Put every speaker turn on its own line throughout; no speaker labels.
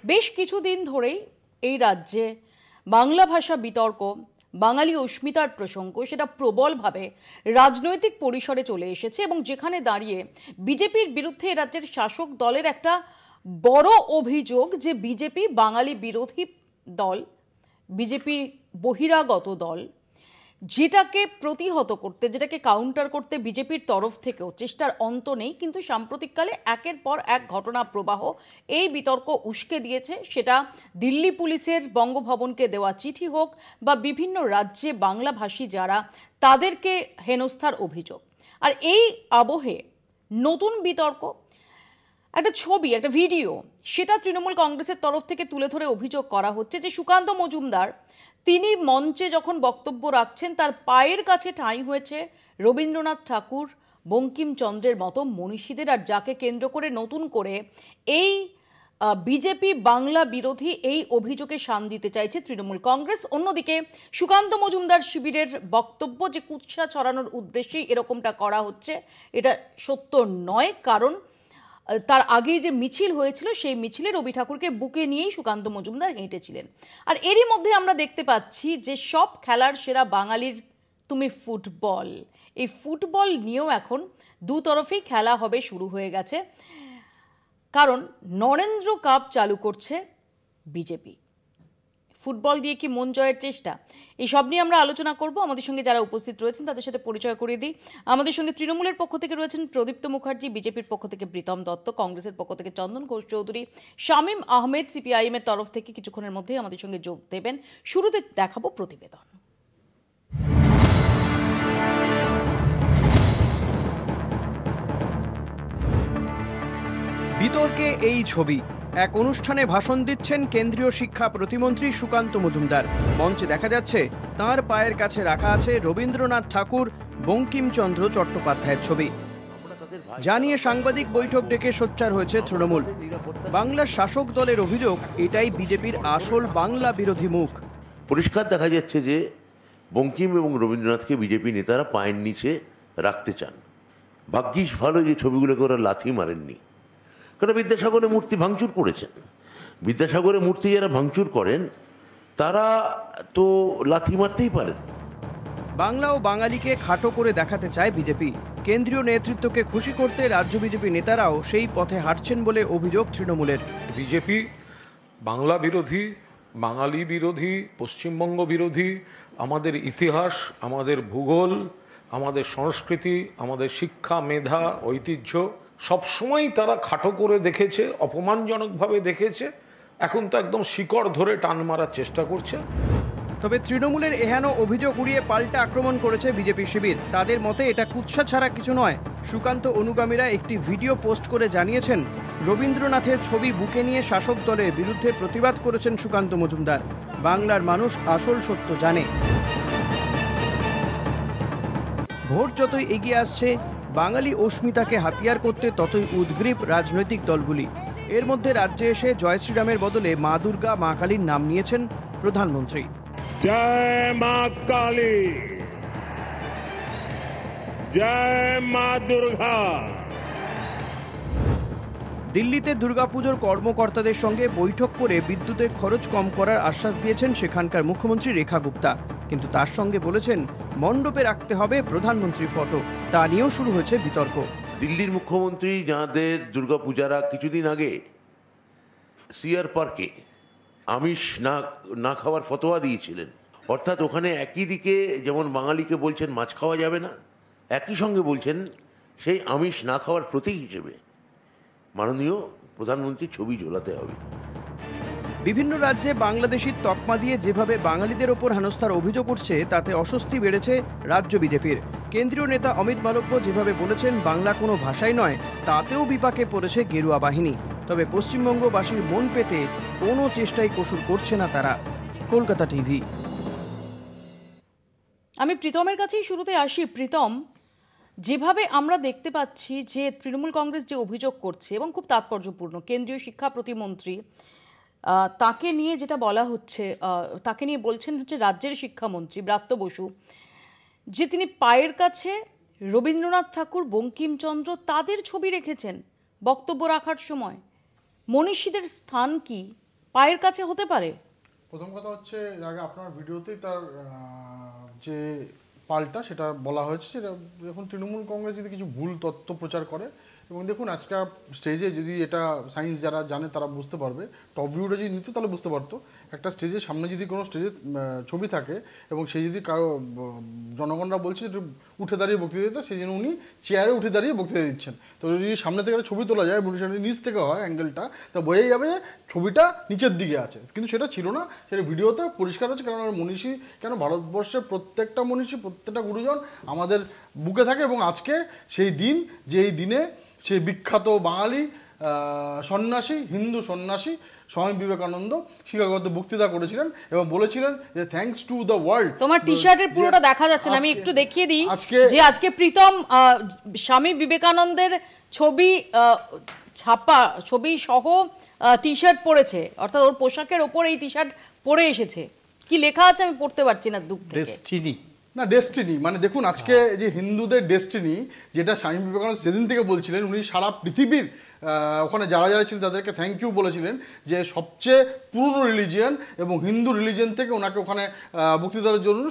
বেশ কিছুদিন ধরেই এই রাজ্যে বাংলা ভাষা বিতর্ক, বাঙালি অস্মিতার প্রসঙ্গ সেটা প্রবলভাবে রাজনৈতিক পরিসরে চলে এসেছে এবং যেখানে দাঁড়িয়ে বিজেপির বিরুদ্ধে এই রাজ্যের শাসক দলের একটা বড় অভিযোগ যে বিজেপি বাঙালি বিরোধী দল, বিজেপি বহিরাগত দল, যেটাকে প্রতিহত করতে, যেটাকে কাউন্টার করতে বিজেপির তরফ থেকেও চেষ্টার অন্ত নেই। কিন্তু সাম্প্রতিককালে একের পর এক ঘটনা প্রবাহ এই বিতর্ক উস্কে দিয়েছে। সেটা দিল্লি পুলিশের বঙ্গভবনকে দেওয়া চিঠি হোক বা বিভিন্ন রাজ্যে বাংলাভাষী যারা, তাদেরকে হেনস্থার অভিযোগ। আর এই আবহে নতুন বিতর্ক, একটা ছবি, একটা ভিডিও, সেটা তৃণমূল কংগ্রেসের তরফ থেকে তুলে ধরে অভিযোগ করা হচ্ছে যে সুকান্ত মজুমদার তিনি মঞ্চে যখন বক্তব্য রাখছেন তার পায়ের কাছে ঠাঁই হয়েছে রবীন্দ্রনাথ ঠাকুর, বঙ্কিমচন্দ্রের মতো মনীষীদের, আর যাকে কেন্দ্র করে নতুন করে এই বিজেপি বাংলা বিরোধী এই অভিযোগে শান দিতে চাইছে তৃণমূল কংগ্রেস। অন্যদিকে সুকান্ত মজুমদার শিবিরের বক্তব্য যে কুৎসা ছড়ানোর উদ্দেশ্যেই এরকমটা করা হচ্ছে, এটা সত্য নয়। কারণ তার আগেই যে মিছিল হয়েছিল সেই মিছিলে রবি ঠাকুরকে বুকে নিয়েই সুকান্ত মজুমদার হেঁটেছিলেন। আর এরই মধ্যে আমরা দেখতে পাচ্ছি যে সব খেলার সেরা বাঙালির তুমি ফুটবল, এই ফুটবল নিয়েও এখন দুতরফেই খেলা হবে শুরু হয়ে গেছে। কারণ নরেন্দ্র কাপ চালু করছে বিজেপি। ফুটবল দিয়ে কি মন জয়ের চেষ্টা? এই সব নিয়ে আমরা আলোচনা করব। আমাদের সঙ্গে যারা উপস্থিত রয়েছেন তাদের সাথে পরিচয় করিয়ে দিই। আমাদের সঙ্গে তৃণমূলের পক্ষ থেকে রয়েছেন প্রদীপ্ত মুখার্জি, বিজেপির পক্ষ থেকে প্রীতম দত্ত, কংগ্রেসের পক্ষ থেকে চন্দন ঘোষ চৌধুরী, শামীম আহমেদ সিপিআইএম এর তরফ থেকে কিছুক্ষণের মধ্যেই আমাদের সঙ্গে যোগ দেবেন। শুরুতে দেখাবো প্রতিবেদন।
বিতর্কে এই ছবি। এক অনুষ্ঠানে ভাষণ দিচ্ছেন কেন্দ্রীয় শিক্ষা প্রতিমন্ত্রী সুকান্ত মজুমদার। মঞ্চে দেখা যাচ্ছে তাঁর পায়ের কাছে রাখা আছে রবীন্দ্রনাথ ঠাকুর, বঙ্কিমচন্দ্র চট্টোপাধ্যায়ের ছবি। জানিয়ে সাংবাদিক বৈঠক ডেকে সোচ্চার হয়েছে তৃণমূল। বাংলার শাসক দলের অভিযোগ এটাই বিজেপির আসল বাংলা বিরোধী মুখ।
পরিষ্কার দেখা যাচ্ছে যে বঙ্কিম এবং রবীন্দ্রনাথকে বিজেপি নেতারা পায়ের নিচে রাখতে চান। ভাগ্যিস ভালো যে ছবিগুলোকে ওরা লাথি মারেননি, কারণ বিদ্যাসাগরের মূর্তি ভাঙচুর করেছেন। বিদ্যাসাগরের মূর্তি যারা ভাঙচুর করেন তারা তো লাথি মারতেই পারেন।
বাংলা ও বাঙালিকে খাটো করে দেখাতে চায় বিজেপি। কেন্দ্রীয় নেতৃত্বকে খুশি করতে রাজ্য বিজেপি নেতারাও সেই পথে হাঁটছেন বলে অভিযোগ তৃণমূলের।
বিজেপি বাংলা বিরোধী, বাঙালি বিরোধী, পশ্চিমবঙ্গ বিরোধী, আমাদের ইতিহাস, আমাদের ভূগোল, আমাদের সংস্কৃতি, আমাদের শিক্ষা, মেধা, ঐতিহ্য সবসময়ই তারা খাটো করে দেখেছে, অপমানজনকভাবে দেখেছে। এখন তো একদম শিকড় ধরে টান মারার চেষ্টা করছে।
তবে তৃণমূলের এহেন অভিযোগ উড়িয়ে পাল্টা আক্রমণ করেছে বিজেপি শিবির। তাদের মতে এটা কুৎসা ছাড়া কিছু নয়। সুকান্ত অনুগামীরা একটি ভিডিও পোস্ট করে জানিয়েছেন রবীন্দ্রনাথের ছবি বুকে নিয়ে শাসক দলের বিরুদ্ধে প্রতিবাদ করেছেন সুকান্ত মজুমদার। বাংলার মানুষ আসল সত্য জানে। ভোট যতই এগিয়ে আসছে, বাঙালি অস্মিতাকে হাতিয়ার করতে ততই উদ্গ্রীব রাজনৈতিক দলগুলি। এর মধ্যে রাজ্যে এসে জয় শ্রীরামের বদলে মা দুর্গা, মা কালীর নাম নিয়েছেন প্রধানমন্ত্রী।
জয় মা কালী, জয় মা দুর্গা।
দিল্লিতে দুর্গাপুজোর কর্মকর্তাদের সঙ্গে বৈঠক করে বিদ্যুতের খরচ কম করার আশ্বাস দিয়েছেন সেখানকার মুখ্যমন্ত্রী রেখা গুপ্তা। কিন্তু তার সঙ্গে বলেছেন মণ্ডপে রাখতে হবে প্রধানমন্ত্রীর ফটো। তা নিয়েও শুরু হয়েছে বিতর্ক।
দিল্লির মুখ্যমন্ত্রী যাঁদের দুর্গাপূজারা কিছুদিন আগে সিআর পার্কে আমিষ না খাওয়ার ফতোয়া দিয়েছিলেন, অর্থাৎ ওখানে একই দিকে যেমন বাঙালিকে বলছেন মাছ খাওয়া যাবে না, একই সঙ্গে বলছেন সেই আমিষ না খাওয়ার প্রতীক হিসেবে মাননীয় প্রধানমন্ত্রীর ছবি ঝোলাতে হবে।
বিভিন্ন রাজ্যে বাংলাদেশির তকমা দিয়ে যেভাবে বাঙালিদের ওপর হেনস্থার অভিযোগ উঠছে তাতে অস্বস্তি বেড়েছে রাজ্য বিজেপির। কেন্দ্রীয় নেতা অমিত মালব্য যেভাবে বলেছেন বাংলা কোনো ভাষাই নয়, তাতেও বিপাকে পড়েছে গেরুয়া বাহিনী। তবে পশ্চিমবঙ্গবাসীর মন পেতে কোনো চেষ্টাই কসুর করছে না তারা। কলকাতা টিভি।
আমি প্রীতমের কাছেই শুরুতে আসি। প্রীতম, যেভাবে আমরা দেখতে পাচ্ছি যে তৃণমূল কংগ্রেস যে অভিযোগ করছে এবং খুব তাৎপর্যপূর্ণ, কেন্দ্রীয় শিক্ষা প্রতিমন্ত্রী তাকে নিয়ে যেটা বলা হচ্ছে, তাকে নিয়ে বলছেন হচ্ছে রাজ্যের শিক্ষামন্ত্রী ব্রাত্য বসু, যে তিনি পায়ের কাছে রবীন্দ্রনাথ ঠাকুর, বঙ্কিমচন্দ্র তাদের ছবি রেখেছেন বক্তব্য রাখার সময়। মনীষীদের স্থান কি পায়ের কাছে হতে পারে?
প্রথম কথা হচ্ছে, এর আগে আপনার ভিডিওতেই তার যে পাল্টা সেটা বলা হয়েছে, সেটা এখন তৃণমূল কংগ্রেস যদি কিছু ভুল তথ্য প্রচার করে, এবং দেখুন আজকে স্টেজে যদি এটা সায়েন্স যারা জানে তারা বুঝতে পারবে, টপ ভিউটা যদি নিত তাহলে বুঝতে পারতো, একটা স্টেজের সামনে যদি কোনো স্টেজে ছবি থাকে এবং সেই যদি কারো জনগণরা বলছে যে উঠে দাঁড়িয়ে বক্তৃতা দিতে, সেই জন্য উনি চেয়ারে উঠে দাঁড়িয়ে বক্তৃতা দিচ্ছেন। তো যদি সামনে থেকে একটা ছবি তোলা যায় এবং সেটা নিচ থেকে হয় অ্যাঙ্গেলটা, তা বোঝাই যাবে যে ছবিটা নিচের দিকে আছে, কিন্তু সেটা ছিল না, সেটা ভিডিওতে পরিষ্কার হচ্ছে। কারণ মনীষী কেন ভারতবর্ষের প্রত্যেকটা মনীষী, প্রত্যেকটা গুরুজন আমাদের বুকে থাকে, এবং আজকে সেই দিন, যেই দিনে সেই বিখ্যাত বাঙালি সন্ন্যাসী, হিন্দু সন্ন্যাসী স্বামী বিবেকানন্দ শিকাগোতে বক্তৃতা করেছিলেন এবং বলেছিলেন যে থ্যাঙ্কস টু দ্য ওয়ার্ল্ড।
তোমার টি-শার্টের পুরোটা দেখা যাচ্ছে না, আমি একটু দেখিয়ে দিই যে আজকে প্রীতম স্বামী বিবেকানন্দের ছবি ছাপা, ছবি সহ টি-শার্ট পরেছে, অর্থাৎ ওর পোশাকের ওপর এই টি-শার্ট পরে এসেছে। কি লেখা আছে আমি পড়তে পারছি না দুঃখ থেকে।
ডেস্টিনি না, ডেস্টিনি মানে দেখুন আজকে যে হিন্দুদের ডেস্টিনি, যেটা স্বামী বিবেকানন্দ সেদিন থেকে বলছিলেন, উনি সারা পৃথিবীর ওখানে যারা যারা ছিলেন তাদেরকে থ্যাংক ইউ বলেছিলেন, যে সবচেয়ে পুরনো রিলিজিয়ান এবং হিন্দু রিলিজিয়ান থেকে ওনাকে ওখানে বক্তৃতার জন্য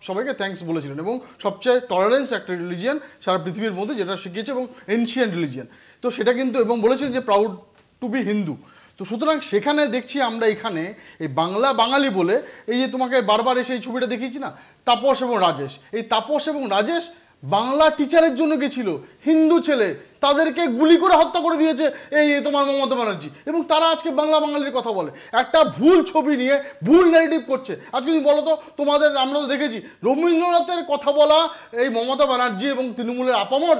সবাইকে থ্যাঙ্কস বলেছিলেন, এবং সবচেয়ে টলারেন্স একটা রিলিজিয়ান সারা পৃথিবীর মধ্যে, যেটা শিখিয়েছে, এবং এনশিয়েন্ট রিলিজিয়ান। তো সেটা কিন্তু, এবং বলেছিলেন যে প্রাউড টু বি হিন্দু। তো সুতরাং সেখানে দেখছি আমরা এখানে এই বাংলা বাঙালি বলে, এই যে তোমাকে বারবার এসে এই ছবিটা দেখিয়েছি না, তাপস এবং রাজেশ, এই তাপস এবং রাজেশ বাংলা টিচারের জন্য গেছিল, হিন্দু ছেলে, তাদেরকে গুলি করে হত্যা করে দিয়েছে এই তোমার মমতা ব্যানার্জি, এবং তারা আজকে বাংলা বাঙালির কথা বলে, একটা ভুল ছবি নিয়ে ভুল ন্যারেটিভ করছে। আজকে তুমি বলো তো, তোমাদের আমরা তো দেখেছি রবীন্দ্রনাথের কথা বলা এই মমতা ব্যানার্জি এবং তৃণমূলের আপামর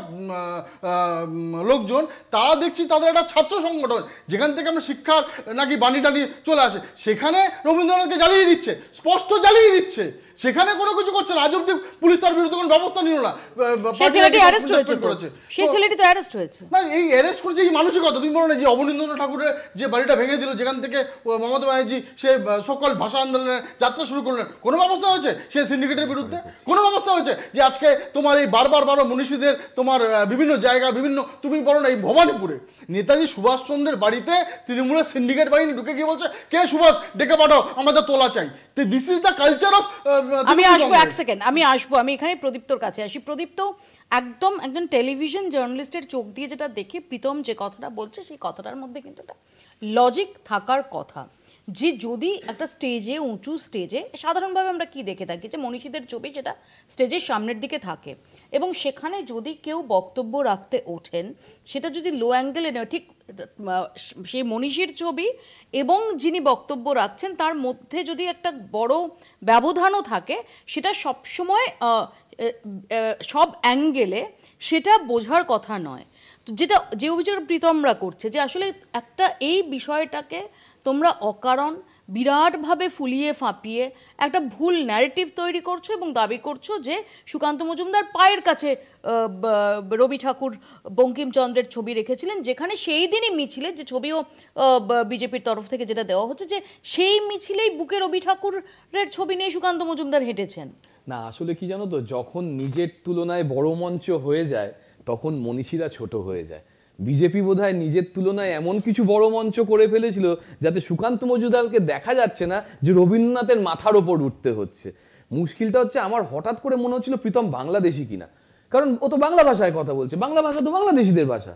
লোকজন, তারা দেখছি তাদের একটা ছাত্র সংগঠন, যেখান থেকে আমরা শিক্ষার নাকি বাণী টানি চলে আসে, সেখানে রবীন্দ্রনাথকে জ্বালিয়ে দিচ্ছে, স্পষ্ট জ্বালিয়ে দিচ্ছে, সেখানে কোনো কিছু করছে না। আজ অব্দি পুলিশ তার বিরুদ্ধে কোনো ব্যবস্থা নিল না।
সেই ছেলেটি অ্যারেস্ট হয়েছে তো, সেই ছেলেটি তো অ্যারেস্ট হয়েছে
না, এই অ্যারেস্ট করেছে এই মানসিকতা। তুমি বলো না যে অবনীন্দ্রনাথ ঠাকুরের যে বাড়িটা ভেঙে দিল, যেখান থেকে মমতা ব্যানার্জি সে সকল ভাষা আন্দোলনের যাত্রা শুরু করলেন, কোনো ব্যবস্থা হয়েছে সে সিন্ডিকেটের বিরুদ্ধে? কোনো ব্যবস্থা হয়েছে যে আজকে তোমার এই বারবার মনীষীদের তোমার বিভিন্ন জায়গা, বিভিন্ন, তুমি বলো না এই ভবানীপুরে নেতাজি সুভাষচন্দ্রের বাড়িতে তৃণমূলের সিন্ডিকেট বাহিনী ঢুকে গিয়ে বলছে, কে সুভাষ, ডেকে পাঠাও, আমাদের তোলা চাই। This is the culture of.
আমি আসবো এক সেকেন্ড, আমি এখানে প্রদীপ্তর কাছে আসি। প্রদীপ্ত, একদম একজন টেলিভিশন জার্নালিস্টের চোখ দিয়ে যেটা দেখে প্রীতম যে কথাটা বলছে, সেই কথাটার মধ্যে কিন্তু একটা লজিক থাকার কথা, যে যদি একটা স্টেজে, উঁচু স্টেজে সাধারণভাবে আমরা কি দেখে থাকি যে মনীষীদের ছবি যেটা স্টেজের সামনের দিকে থাকে, এবং সেখানে যদি কেউ বক্তব্য রাখতে ওঠেন, সেটা যদি লো অ্যাঙ্গেলে নেয়, ঠিক সেই মনীষীর ছবি এবং যিনি বক্তব্য রাখছেন তার মধ্যে যদি একটা বড় ব্যবধানও থাকে, সেটা সবসময় সব অ্যাঙ্গেলে সেটা বোঝার কথা নয়। তো যে অভিযোগ প্রীতমরা করছে, যে আসলে একটা এই বিষয়টাকে তোমরা অকারণ বিরাটভাবে ফুলিয়ে ফাঁপিয়ে একটা ভুল ন্যারেটিভ তৈরি করছো এবং দাবি করছো যে সুকান্ত মজুমদার পায়ের কাছে রবি ঠাকুর বঙ্কিমচন্দ্রের ছবি রেখেছিলেন, যেখানে সেই দিনই মিছিলে, যে ছবিও বিজেপির তরফ থেকে যেটা দেওয়া হচ্ছে, যে সেই মিছিলেই বুকে রবি ঠাকুরের ছবি নিয়ে সুকান্ত মজুমদার হেঁটেছেন।
না, আসলে কি জানো তো, যখন নিজের তুলনায় বড় মঞ্চ হয়ে যায় তখন মনীষীরা ছোট হয়ে যায়। বিজেপি বোধহয় নিজের তুলনায় এমন কিছু বড় মঞ্চ করে ফেলেছিল যাতে সুকান্ত মজুমদারকে দেখা যাচ্ছে না, যে রবীন্দ্রনাথের মাথার ওপর উঠতে হচ্ছে। মুশকিলটা হচ্ছে, আমার হঠাৎ করে মনে হচ্ছিল প্রীতম বাংলাদেশি কিনা, কারণ ও তো বাংলা ভাষায় কথা বলছে, বাংলা ভাষা তো বাংলাদেশিদের ভাষা।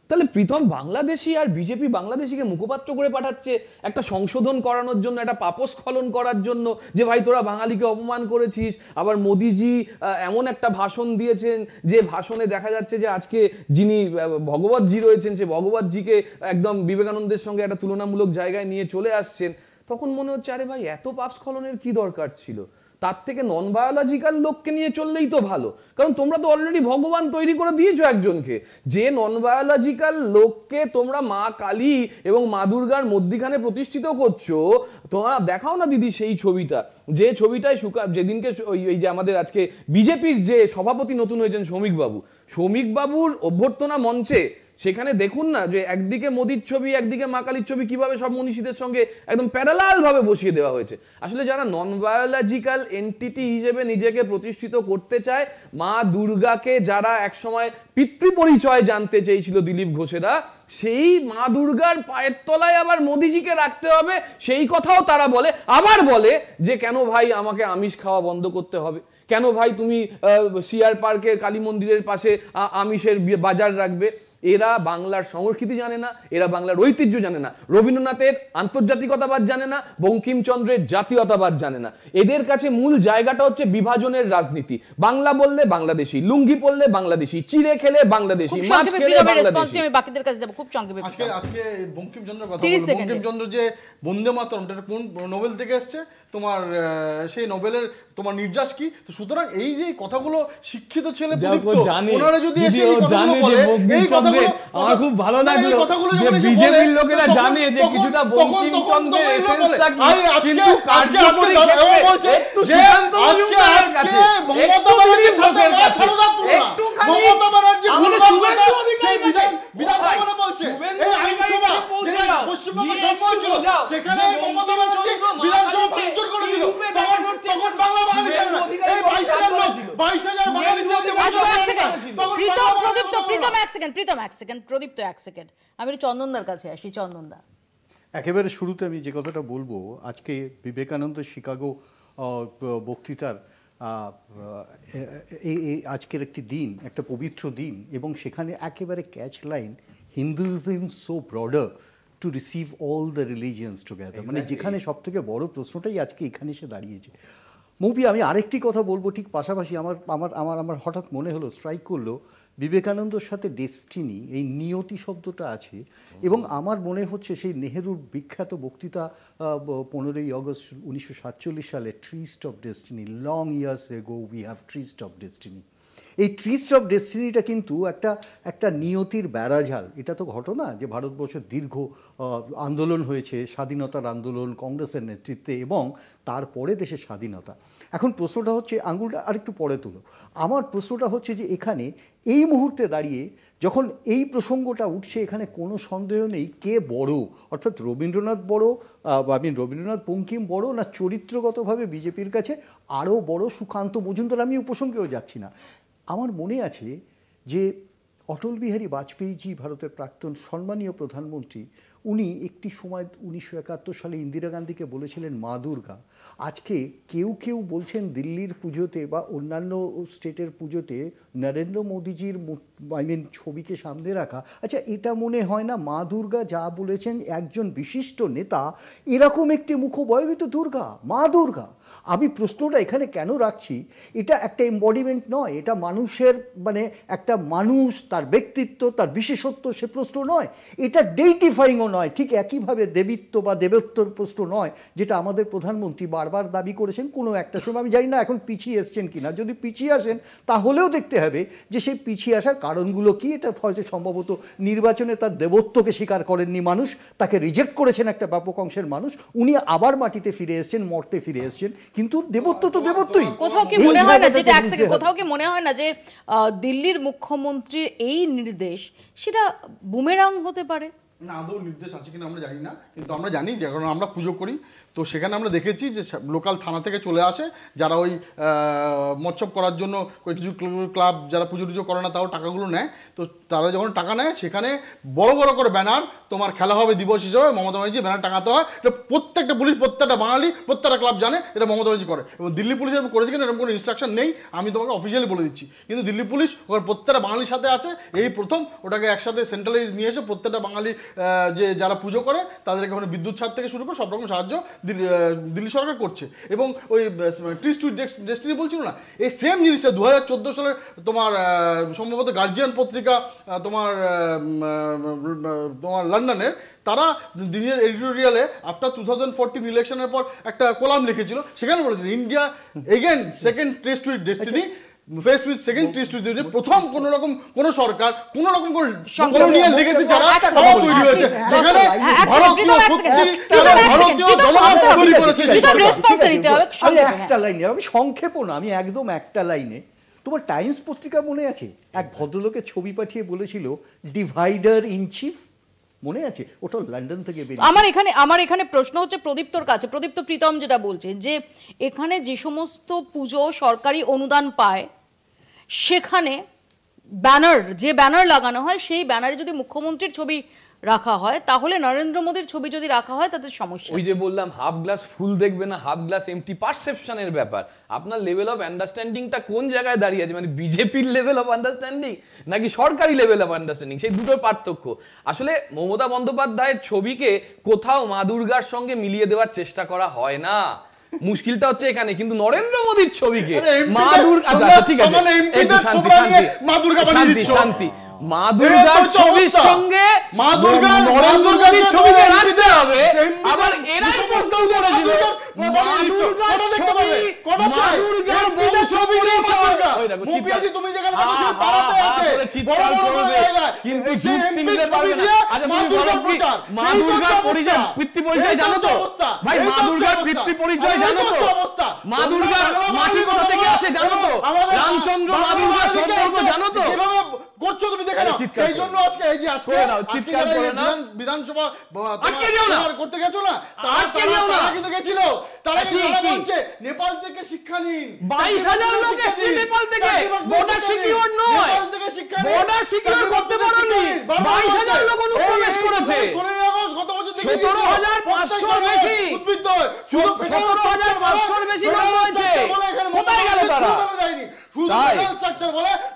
তাহলে প্রীতম বাংলাদেশি আর বিজেপি বাংলাদেশিকে মুখপাত্র করে পাঠাচ্ছে একটা সংশোধন করানোর জন্য, একটা পাপস্খলন করার জন্য, যে ভাই তোরা বাঙালিকে অপমান করেছিস। আবার মোদিজি এমন একটা ভাষণ দিয়েছেন, যে ভাষণে দেখা যাচ্ছে যে আজকে যিনি ভগবতজি রয়েছেন, সে ভগবতজিকে একদম বিবেকানন্দের সঙ্গে একটা তুলনামূলক জায়গায় নিয়ে চলে আসছেন। তখন মনে হচ্ছে, আরে ভাই এত পাপস্খলনের কি দরকার ছিল? তার থেকে নন বায়োলজিক্যাল লোককে নিয়ে চললেই তো ভালো, কারণ তোমরা তো অলরেডি ভগবান তৈরি করে দিয়েছো একজনকে। যে নন বায়োলজিক্যাল লোককে তোমরা মা কালী এবং মা দুর্গার মধ্যিখানে প্রতিষ্ঠিত করছো, তোমরা দেখাও না দিদি সেই ছবিটা, যে ছবিটায় যেদিনকে এই যে আমাদের আজকে বিজেপির যে সভাপতি নতুন হয়েছেন শ্রমিক বাবুর অভ্যর্থনা মঞ্চে সেখানে দেখুন না যে একদিকে মোদির ছবি, একদিকে মা কালীর ছবি কিভাবে সব মনীষীদের সঙ্গে একদম প্যারালাল ভাবে বসিয়ে দেওয়া হয়েছে। আসলে যারা নন বায়োলজিক্যাল এন্টিটি হিসেবে নিজেকে প্রতিষ্ঠিত করতে চায়, মা দুর্গাকে যারা একসময় পিতৃ পরিচয় জানতে চেয়েছিল দিলীপ ঘোষেরা, সেই মা দুর্গার পায়ের তলায় আবার মোদিজিকে রাখতে হবে সেই কথাও তারা বলে। আবার বলে যে কেন ভাই আমাকে আমিষ খাওয়া বন্ধ করতে হবে, কেন ভাই তুমি সিআর পার্কে কালী মন্দিরের পাশে আমিষের বাজার রাখবে। এরা বাংলার সংস্কৃতি জানে না, এরা বাংলার ঐতিহ্য জানে না, রবীন্দ্রনাথের আন্তর্জাতিকতাবাদ জানে না, বঙ্কিমচন্দ্রের জাতীয়তাবাদ জানে না। এদের কাছে মূল জায়গাটা হচ্ছে বিভাজনের রাজনীতি। বাংলা বললে বাংলাদেশি, লুঙ্গি পরলে বাংলাদেশি, চিড়ে খেলে বাংলাদেশি, মাছ খেলে বাংলাদেশি।
আমি বাকিদের কাছে যাব খুব সংক্ষেপে।
আজকে বঙ্কিমচন্দ্রের কথা বলবো। বঙ্কিমচন্দ্র যে বন্দে মাতরম, এটা কোন নোবেল থেকে এসেছে তোমার, সেই নোবেলের তোমার নির্যাস কি? তো সুতরাং এই যে কথাগুলো শিক্ষিত ছেলে ওনারা যদি এসে এই কথাগুলো বলে, এই কথাগুলো
আমার খুব ভালো লাগলো যে বিজেপির লোকেরা জানে যে কিছুটা বঙ্কিমচন্দ্রের এসেন্সটা কি, কিন্তু কার্যকরী ক্ষেত্রে একটু সিদ্ধান্ত মজুমদারের কাছে, মমতা ব্যানার্জির সাথে একটুখানি আমাদের শুভেন্দু অধিকারী বিধানসভা বলছে এই আইনসভা পশ্চিমবঙ্গ জন্ম হয়েছিল, সেখানে মমতা ব্যানার্জি বিধানসভা ভাঙচুর করে দিল। তখন বাংলা বাঙালি ছিল না, এই 22,000 লোক, 22,000 বাঙালি ছিল।
প্রীতম এক সেকেন্ড, প্রদীপ্ত এক সেকেন্ড, আমি চন্দনদার কাছে আসি। চন্দনদা,
একেবারে শুরুতে আমি যে কথাটা বলবো, আজকে বিবেকানন্দ শিকাগো বক্তৃতার আজকের একটি দিন, একটা পবিত্র দিন, এবং সেখানে একেবারে catch line, Hinduism so broader to receive all the religions together, মানে যেখানে সব থেকে বড় প্রশ্নটাই আজকে এখানে এসে দাঁড়িয়েছে। মুভি আমি আরেকটি কথা বলবো ঠিক পাশাপাশি, আমার হঠাৎ মনে হলো, স্ট্রাইক করলো, বিবেকানন্দর সাথে ডেস্টিনি, এই নিয়তি শব্দটা আছে, এবং আমার মনে হচ্ছে সেই নেহেরুর বিখ্যাত বক্তৃতা 15ই আগস্ট 1947 সালে, tryst of destiny, long years ago we have tryst of destiny. এই ট্রিস্ট অফ ডেস্টিনিটা কিন্তু একটা নিয়তির বেড়াজাল। এটা তো ঘটনা যে ভারতবর্ষের দীর্ঘ আন্দোলন হয়েছে, স্বাধীনতার আন্দোলন কংগ্রেসের নেতৃত্বে, এবং তারপরে দেশের স্বাধীনতা। এখন প্রশ্নটা হচ্ছে, আঙুলটা আরেকটু পরে তুলো, আমার প্রশ্নটা হচ্ছে যে এখানে এই মুহূর্তে দাঁড়িয়ে যখন এই প্রসঙ্গটা উঠছে, এখানে কোনো সন্দেহ নেই কে বড়, অর্থাৎ রবীন্দ্রনাথ বড়, রবীন্দ্রনাথ বঙ্কিম বড়, না চরিত্রগতভাবে বিজেপির কাছে আরও বড় সুকান্ত মজুমদার। আমি প্রসঙ্গেও যাচ্ছি না। আমার মনে আছে যে অটল বিহারী বাজপেয়ীজি, ভারতের প্রাক্তন সম্মানীয় প্রধানমন্ত্রী, উনি একটি সময় 1971 সালে ইন্দিরা গান্ধীকে বলেছিলেন মা দুর্গা। আজকে কেউ বলছেন দিল্লির পুজোতে বা অন্যান্য স্টেটের পুজোতে নরেন্দ্র মোদীজির ছবিকে সামনে রাখা। আচ্ছা, এটা মনে হয় না মা দুর্গা যা বলেছেন একজন বিশিষ্ট নেতা, এরকম একটি মুখবয়বিত দুর্গা, মা দুর্গা? আমি প্রশ্নটা এখানে কেন রাখছি, এটা একটা এমবডিমেন্ট নয়, এটা মানুষের, মানে একটা মানুষ, তার ব্যক্তিত্ব, তার বিশেষত্ব, সে প্রশ্ন নয়, এটা ডেইটিফাইংও নয়, ঠিক একইভাবে দেবিত্ব বা দেবত্বর প্রশ্ন নয়, যেটা আমাদের প্রধানমন্ত্রী বারবার দাবি করেছেন কোনো একটা সময়। আমি জানি না এখন পিছিয়ে এসছেন কিনা, যদি পিছিয়ে আসেন তাহলেও দেখতে হবে যে সেই পিছিয়ে আসার কারণগুলো কি। এটা হয়তো সম্ভবত নির্বাচনে তার দেবত্বকে স্বীকার করেননি মানুষ, তাকে রিজেক্ট করেছেন একটা ব্যাপক অংশের মানুষ, উনি আবার মাটিতে ফিরে এসছেন, মর্তে ফিরে এসছেন, কিন্তু দেবত্ব তো দেবত্বই।
কোথাও কি মনে হয় না, যেটা এক সেকেন্ড, কোথাও কি মনে হয় না যে দিল্লির মুখ্যমন্ত্রীর এই নির্দেশ সেটা বুমেরাং হতে পারে?
না, আদৌ নির্দেশ আছে কিনা আমরা জানি না, কিন্তু আমরা জানি যে কারণ আমরা পুজো করি, তো সেখানে আমরা দেখেছি যে লোকাল থানা থেকে চলে আসে যারা ওই মৎসব করার জন্য কিছু ক্লাব যারা পুজো টুজো করে না তাও টাকাগুলো নেয়, তো তারা যখন টাকা নেয় সেখানে বড় বড় করে ব্যানার, তোমার খেলা হবে দিবস হিসেবে মমতা ব্যানার্জি ব্যানার টাঙাতে হয়। এটা প্রত্যেকটা পুলিশ, প্রত্যেকটা বাঙালি, প্রত্যেকটা ক্লাব জানে এটা মমতা ব্যানার্জি করে, এবং দিল্লি পুলিশ এরকম করেছে কিনা এরকম কোনো ইনস্ট্রাকশন নেই, আমি তোমাকে অফিসিয়ালি বলে দিচ্ছি, কিন্তু দিল্লি পুলিশ ওখানে প্রত্যেকটা বাঙালির সাথে আছে। এই প্রথম ওটাকে একসাথে সেন্ট্রালাইজ নিয়ে এসে প্রত্যেকটা বাঙালি যে যারা পুজো করে তাদেরকে ওখানে বিদ্যুৎ ছাদ থেকে শুরু করে সব রকম সাহায্য দিল্লি সরকার করছে। এবং ওই ট্রিস্ট উইথ ডেস্টিনি বলছিল না, এই সেম জিনিসটা 2014 সালের তোমার সম্ভবত গার্জিয়ান পত্রিকা তোমার লন্ডনের, তারা দিনের এডিটোরিয়ালে আফটার 2014 ইলেকশনের পর একটা কলাম লিখেছিল, সেখানে বলেছিল India again second tryst with destiny, face with second tryst with destiny. প্রথম কোন রকম কোন সরকার কোন রকম কলোনিয়াল লিগেসি যারা তারা তৈরি হয়েছে, যেখানে ভারতীয় শক্তি ভারতীয় জনগণ তৈরি করেছে।
একটা লাইনে, আমি সংক্ষেপ না, আমি একদম একটা লাইনে তোমার টাইমস পত্রিকা মনে আছে এক ভদ্রলোকের ছবি পাঠিয়ে বলেছিল ডিভাইডার ইন চিফ, মনে আছে? ওটা লন্ডন থেকে বেরিয়ে।
আমার এখানে প্রশ্ন হচ্ছে প্রদীপ্তর কাছে, প্রদীপ্ত প্রীতম যেটা বলছে যে এখানে যে সমস্ত পুজো সরকারি অনুদান পায় সেখানে ব্যানার লাগানো হয়, সেই ব্যানারে যদি মুখ্যমন্ত্রীর ছবি রাখা হয় তাহলে নরেন্দ্র মোদীর ছবি যদি রাখা হয় তাদের সমস্যা।
ওই যে বললাম হাফ গ্লাস ফুল দেখবে না হাফ গ্লাস এমটি, পারসেপশনের ব্যাপার। আপনার লেভেল অফ আন্ডারস্ট্যান্ডিংটা কোন জায়গায় দাঁড়িয়ে আছে, মানে বিজেপির লেভেল অফ আন্ডারস্ট্যান্ডিং নাকি সরকারি লেভেল অফ আন্ডারস্ট্যান্ডিং, সেই দুটোর পার্থক্য। আসলে মমতা বন্দ্যোপাধ্যায়ের ছবিকে কোথাও মা দুর্গার সঙ্গে মিলিয়ে দেওয়ার চেষ্টা করা হয় না, মুশকিলটা হচ্ছে এখানে। কিন্তু নরেন্দ্র মোদীর ছবিকে মা দুর্গা, আচ্ছা ঠিক আছে একটু শান্তি শান্তি শান্তি, মা দুর্গার ছবির সঙ্গে নরেন্দ্র মোদীর ছবিকে রাখতে হবে। আবার এরাই প্রশ্ন করেছিল মা দুর্গার ছবি, মা দুর্গার বংশ পরিচয়, তুমি যেখানে চিৎকার করবে কিন্তু যুক্তি নিতে পারবে না। আচ্ছা তুমি বলো মা দুর্গার পরিচয়, পিতৃ পরিচয় জানো তো ভাই? মা দুর্গার পিতৃ পরিচয় জানো তো? মা দুর্গার মাটি কোথা থেকে আছে জানো তো? রামচন্দ্র মা দুর্গার সম্পর্ক জানো তো?
করছো তুমি দেখে নাও। এই জন্য আজকে এই যে আজকে চিৎকার করে না বিধানসভা করতে গেছো না, তারা কিন্তু গেছিল, তারা বলছে নেপাল থেকে শিক্ষা নিন।
22,000 লোক এসেছে নেপাল থেকে, বর্ডার সিকিউর নয়,
নেপাল থেকে শিক্ষা নিন,
বর্ডার সিকিউর করতে পারোনি। 22,000 লোক অনুপ্রবেশ করেছে।
16 আগস্ট গত বছর থেকে
17,500 বেশি
উদ্বৃত্ত হয়, শুধু
17,500 বেশি লোক রয়েছে, কোথায় গেল তারা?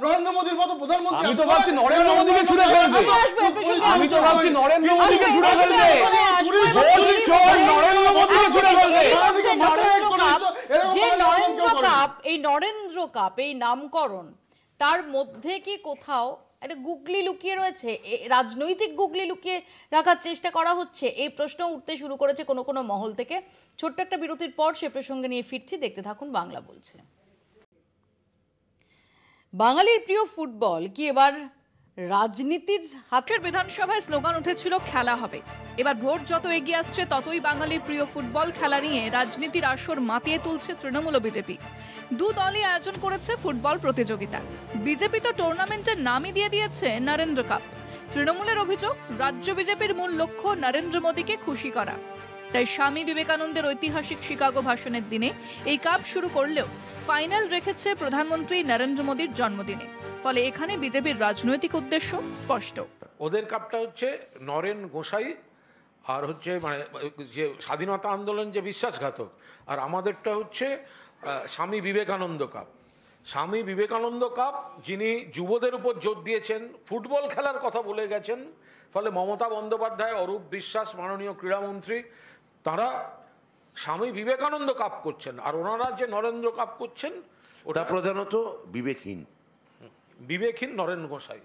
নরেন্দ্র মোদীর মতো প্রধানমন্ত্রী,
আমি তো ভাবছি নরেন্দ্র মোদীকে ছুড়ে ফেলবে, আমি তো ভাবছি নরেন্দ্র মোদীকে ছুড়ে ফেলবে, নরেন্দ্র মোদীকে ছুড়ে ফেলবে।
যে নরেন্দ্র কাপ এই নামকরণ, তার মধ্যে কি কোথাও একটা গুগলি লুকিয়ে রয়েছে, রাজনৈতিক গুগলি লুকিয়ে রাখার চেষ্টা করা হচ্ছে? এই প্রশ্ন উঠতে শুরু করেছে কোনো কোনো মহল থেকে। ছোট্ট একটা বিরতির পর সে প্রসঙ্গে নিয়ে ফিরছি, দেখতে থাকুন বাংলা বলছে। বাঙালির প্রিয় ফুটবল কি এবার রাজনীতির হাতের?
বিধানসভায় স্লোগান উঠেছিল খেলা হবে। এবার ভোট যত এগিয়ে আসছে ততই বাঙালির প্রিয় ফুটবল খেলা নিয়ে রাজনীতির আসর মাতিয়ে তুলছে তৃণমূল ও বিজেপি। দু দলই আয়োজন করেছে ফুটবল প্রতিযোগিতা। বিজেপি তো টুর্নামেন্টের নামই দিয়ে দিয়েছে নরেন্দ্র কাপ। তৃণমূলের অভিযোগ, রাজ্য বিজেপির মূল লক্ষ্য নরেন্দ্র মোদীকে খুশি করা। তাই স্বামী বিবেকানন্দের ঐতিহাসিক শিকাগো ভাষণের দিনে এই কাপ শুরু করলেও ফাইনাল রেখেছে প্রধানমন্ত্রী নরেন্দ্র মোদীর জন্মদিনে। ফলে এখানে বিজেপির রাজনৈতিক উদ্দেশ্য স্পষ্ট।
ওদের কাপটা হচ্ছে নরেন গোসাই আর হচ্ছে মানে যে স্বাধীনতা আন্দোলন যে বিশ্বাসঘাতক, আর আমাদেরটা হচ্ছে স্বামী বিবেকানন্দ কাপ। স্বামী বিবেকানন্দ কাপ যিনি যুবদের উপর জোর দিয়েছেন, ফুটবল খেলার কথা বলে গেছেন। ফলে মমতা বন্দ্যোপাধ্যায়, অরূপ বিশ্বাস মাননীয় ক্রীড়ামন্ত্রী, তারা স্বামী বিবেকানন্দ কাপ করছেন, আর ওনারা যে নরেন্দ্র কাপ করছেন
ওটা প্রধানত বিবেকহীন
নরেন গোসাই।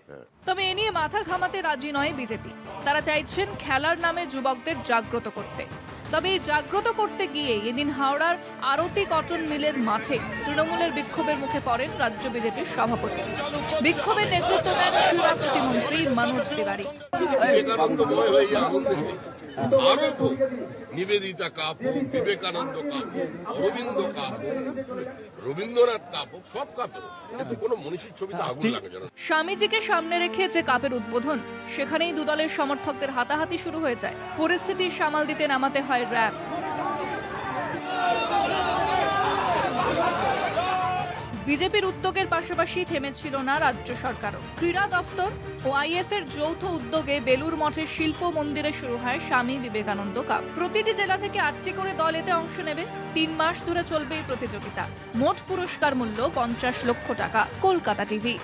তবে এ নিয়ে মাথা ঘামাতে রাজি নয় বিজেপি। তারা চাইছেন খেলার নামে যুবকদের জাগ্রত করতে। তবে এই জাগ্রত করতে গিয়ে এদিন হাওড়ার আরতি কটন মিলের মাঠে তৃণমূলের বিক্ষোভের মুখে পড়েন রাজ্য বিজেপির সভাপতি। বিক্ষোভের নেতৃত্ব দেন ক্রীড়া প্রতিমন্ত্রী Manoj Tiwari.
Nivedita cup, Vivekananda cup, Aurobindo cup, Rabindranath cup, সব কাপ, কিন্তু কোনো মনীষীর ছবিতে আগুন লাগে না।
স্বামীজিকে সামনে রেখে যে কাপের উদ্বোধন, সেখানেই দুদলের সমর্থকদের হাতাহাতি শুরু হয়ে যায়। পরিস্থিতি সামাল দিতে নামাতে হয় র্যাব। বিজেপির উদ্যোগের পাশাপাশি থেমেছিল না রাজ্য সরকারও। ক্রীড়া দপ্তর ও আইএফ এর যৌথ উদ্যোগে বেলুর মঠের শিল্প মন্দিরে শুরু হয় স্বামী বিবেকানন্দ কাপ। প্রতিটি জেলা থেকে 8টি করে দল এতে অংশ নেবে। 3 মাস ধরে চলবে এই প্রতিযোগিতা। মোট পুরস্কার মূল্য 50 লক্ষ টাকা। কলকাতা টিভি।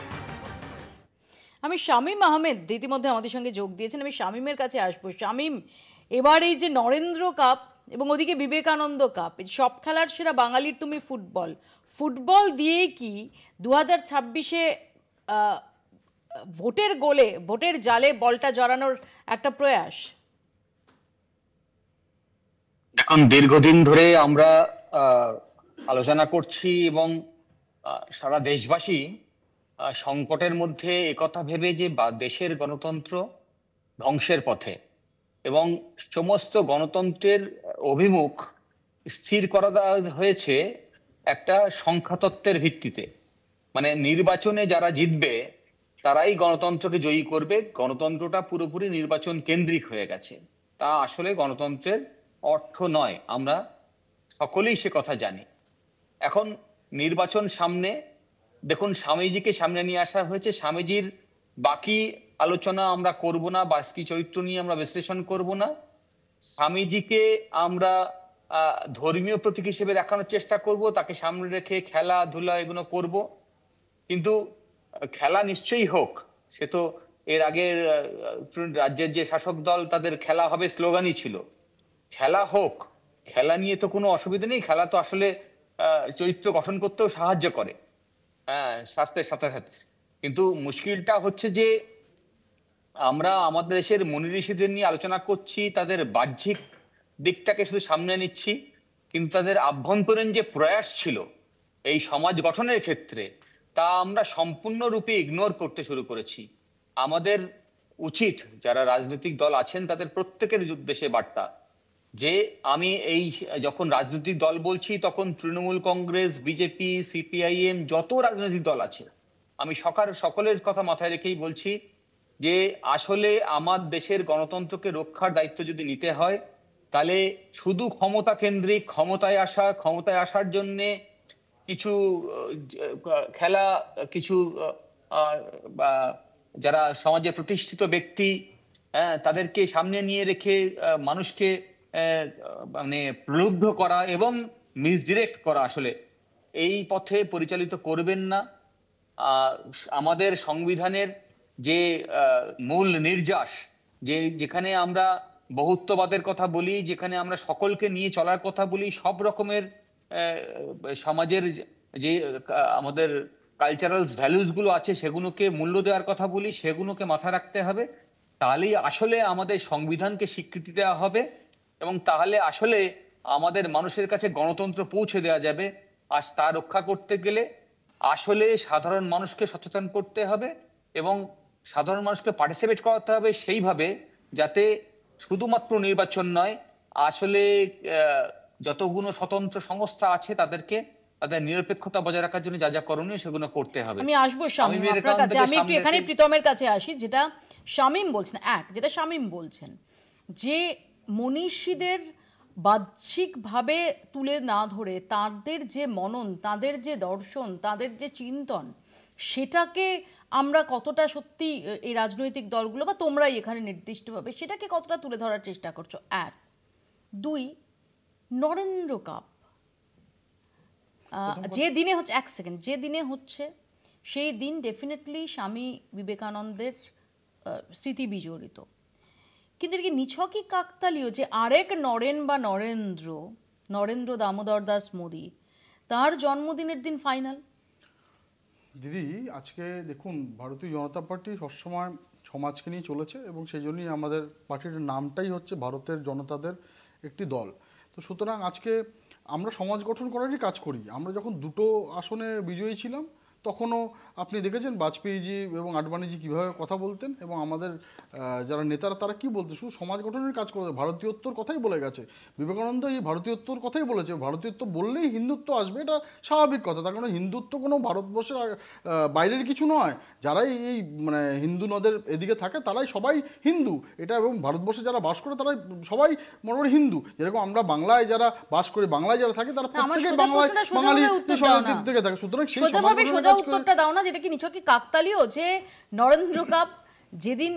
আমি শামীম আহমেদ ইতিমধ্যে আমাদের সঙ্গে যোগ দিয়েছেন, আমি শামীমের কাছে আসবো। শামীম, এবার এই যে নরেন্দ্র কাপ এবং ওদিকে বিবেকানন্দ কাপ, সব খেলার সেরা বাঙালির তুমি ফুটবল দিয়েই কি 2026-এ ভোটের জালে বলটা জড়ানোর একটা প্রয়াস?
এখন দীর্ঘদিন ধরে আমরা আলোচনা করছি এবং সারা দেশবাসী সংকটের মধ্যে একথা ভেবে যে দেশের গণতন্ত্র ধ্বংসের পথে এবং সমস্ত গণতন্ত্রের অভিমুখ স্থির করা হয়েছে একটা সংখ্যাতত্ত্বের ভিত্তিতে। মানে নির্বাচনে যারা জিতবে তারাই গণতন্ত্রকে জয়ী করবে, গণতন্ত্রটা পুরোপুরি নির্বাচন কেন্দ্রিক হয়ে গেছে। তা আসলে গণতন্ত্রের অর্থ নয়, আমরা সকলেই সে কথা জানি। এখন নির্বাচন সামনে, দেখুন স্বামীজিকে সামনে নিয়ে আসা হয়েছে, স্বামীজির বাকি আলোচনা আমরা করব না, বাকি চরিত্র নিয়ে আমরা বিশ্লেষণ করব না। স্বামীজিকে আমরা ধর্মীয় প্রতীক হিসেবে দেখানোর চেষ্টা করব, তাকে সামনে রেখে খেলাধুলা এগুলো করব, কিন্তু খেলা নিশ্চয়ই হোক। সে তো এর আগের রাজ্যের যে শাসক দল তাদের খেলা হবে স্লোগানই ছিল, খেলা হোক, খেলা নিয়ে তো কোনো অসুবিধা নেই। খেলা তো আসলে চরিত্র গঠন করতেও সাহায্য করে, স্বাস্থ্যের সাথে সাথে। কিন্তু মুশকিলটা হচ্ছে যে আমরা আমাদের দেশের মুনি ঋষিদের নিয়ে আলোচনা করছি, তাদের বাহ্যিক দিকটাকে শুধু সামনে নিচ্ছি, কিন্তু তাদের আভ্যন্তরীণ যে প্রয়াস ছিল এই সমাজ গঠনের ক্ষেত্রে তা আমরা সম্পূর্ণরূপে ইগনোর করতে শুরু করেছি। আমাদের উচিত, যারা রাজনৈতিক দল আছেন তাদের প্রত্যেকের উদ্দেশ্যে বার্তা, যে আমি এই যখন রাজনৈতিক দল বলছি তখন তৃণমূল কংগ্রেস, বিজেপি, সিপিআইএম, যত রাজনৈতিক দল আছে আমি সকলের কথা মাথায় রেখেই বলছি যে আসলে আমার দেশের গণতন্ত্রকে রক্ষার দায়িত্ব যদি নিতে হয় তাহলে শুধু ক্ষমতা কেন্দ্রিক, ক্ষমতায় আসার জন্য কিছু খেলা, কিছু যারা সমাজে প্রতিষ্ঠিত ব্যক্তি তাদেরকে সামনে নিয়ে রেখে মানুষকে মানে প্রলুব্ধ করা এবং মিসডিরেক্ট করা আসলে এই পথে পরিচালিত করবেন না। আমাদের সংবিধানের যে মূল নির্যাস, যেখানে আমরা বহুত্ববাদের কথা বলি, যেখানে আমরা সকলকে নিয়ে চলার কথা বলি, সব রকমের সমাজের যে আমাদের কালচারাল ভ্যালুস গুলো আছে সেগুলোকে মূল্য দেওয়ার কথা বলি, সেগুলোকে মাথায় রাখতে হবে। তাহলেই আসলে আমাদের সংবিধানকে স্বীকৃতি দেওয়া হবে এবং তাহলে আসলে আমাদের মানুষের কাছে গণতন্ত্র পৌঁছে দেওয়া যাবে। আর তা রক্ষা করতে গেলে আসলে সাধারণ মানুষকে সচেতন করতে হবে এবং সাধারণ মানুষকে পার্টিসিপেট করাতে হবে সেইভাবে যাতে শুধুমাত্র নির্বাচন নয়, আসলে যতগুলো স্বতন্ত্র সংস্থা আছে তাদের নিরপেক্ষতা বজায় রাখার জন্য যা যা করণীয় সেগুলো করতে হবে।
আমি আসবো শামীম আপনার কাছে, আমি একটু এখানে প্রীতমের কাছে আসি। যেটা শামীম বলছেন, যেটা শামীম বলছেন যে মনীষীদের বাহ্যিকভাবে তুলে না ধরে তাদের যে মনন, তাদের যে দর্শন, তাদের যে চিন্তন, সেটাকে আমরা কতটা সত্যি এই রাজনৈতিক দলগুলো বা তোমরাই এখানে নির্দিষ্টভাবে সেটাকে কতটা তুলে ধরার চেষ্টা করছো? 1, 2 নরেন্দ্র কাপ যে দিনে হচ্ছে, 1 সেকেন্ড, যে দিনে হচ্ছে সেই দিন ডেফিনেটলি স্বামী বিবেকানন্দের স্মৃতি বিজড়িত, কিন্তু এটা কি নিছকই কাকতালীয় যে আরেক নরেন বা নরেন্দ্র দামোদর দাস মোদী, তার জন্মদিনের দিন ফাইনাল?
দিদি, আজকে দেখুন, ভারতীয় জনতা পার্টি সবসময় সমাজকে নিয়ে চলেছে এবং সেই জন্যই আমাদের পার্টির নামটাই হচ্ছে ভারতের জনতাদের একটি দল। তো সুতরাং আজকে আমরা সমাজ গঠন করারই কাজ করি। আমরা যখন 2টো আসনে বিজয়ী ছিলাম তখনও আপনি দেখেছেন বাজপেয়ীজি এবং আডবাণীজি কীভাবে কথা বলতেন এবং আমাদের যারা নেতারা তারা কি বলতেন, শুধু সমাজ গঠনের কাজ করে ভারতীয়ত্বর কথাই বলে গেছে। বিবেকানন্দ এই ভারতীয়ত্বর কথাই বলেছে, ভারতীয়ত্ব বললেই হিন্দুত্ব আসবে, এটা স্বাভাবিক কথা। তার কারণে হিন্দুত্ব কোনো ভারতবর্ষের বাইরের কিছু নয়। যারাই এই মানে হিন্দু নদের এদিকে থাকে তারাই সবাই হিন্দু, এটা, এবং ভারতবর্ষে যারা বাস করে তারাই সবাই মোটামুটি হিন্দু। যেরকম আমরা বাংলায় যারা বাস করি, বাংলায় যারা থাকে তারা প্রত্যেকে বাঙালি থেকে থাকে। সুতরাং সেই
উত্তরটা দাও না, যেটা কি নিছকই কাকতালীয় যে নরেন্দ্র কাপ যেদিন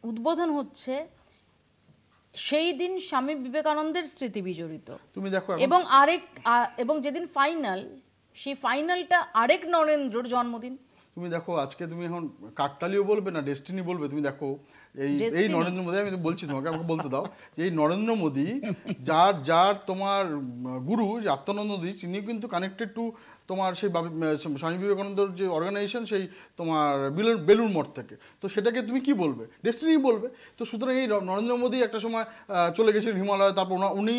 উদ্বোধন হচ্ছে সেই দিন স্বামী বিবেকানন্দের স্মৃতি বিজড়িত, তুমি দেখো, এবং যেদিন ফাইনাল, সেই ফাইনালটা আরেক নরেন্দ্রর জন্মদিন।
তুমি দেখো আজকে তুমি এখন কাকতালীয় বলবে না ডেস্টিনি বলবে, তুমি দেখো এই নরেন্দ্র মোদী, আমি বলছি তোমাকে, আমাকে বলতে দাও যে এই নরেন্দ্র মোদী যার তোমার গুরু যে আত্মানন্দ মোদী, তিনি কিন্তু কানেক্টেড টু তোমার সেই স্বামী বিবেকানন্দর যে অর্গানাইজেশন, সেই তোমার বেলুড় মঠ থেকে। তো সেটাকে তুমি কি বলবে? ডেস্টিনি বলবে। তো সুতরাং এই নরেন্দ্র মোদী একটা সময় চলে গেছিলেন হিমালয়, তারপর উনি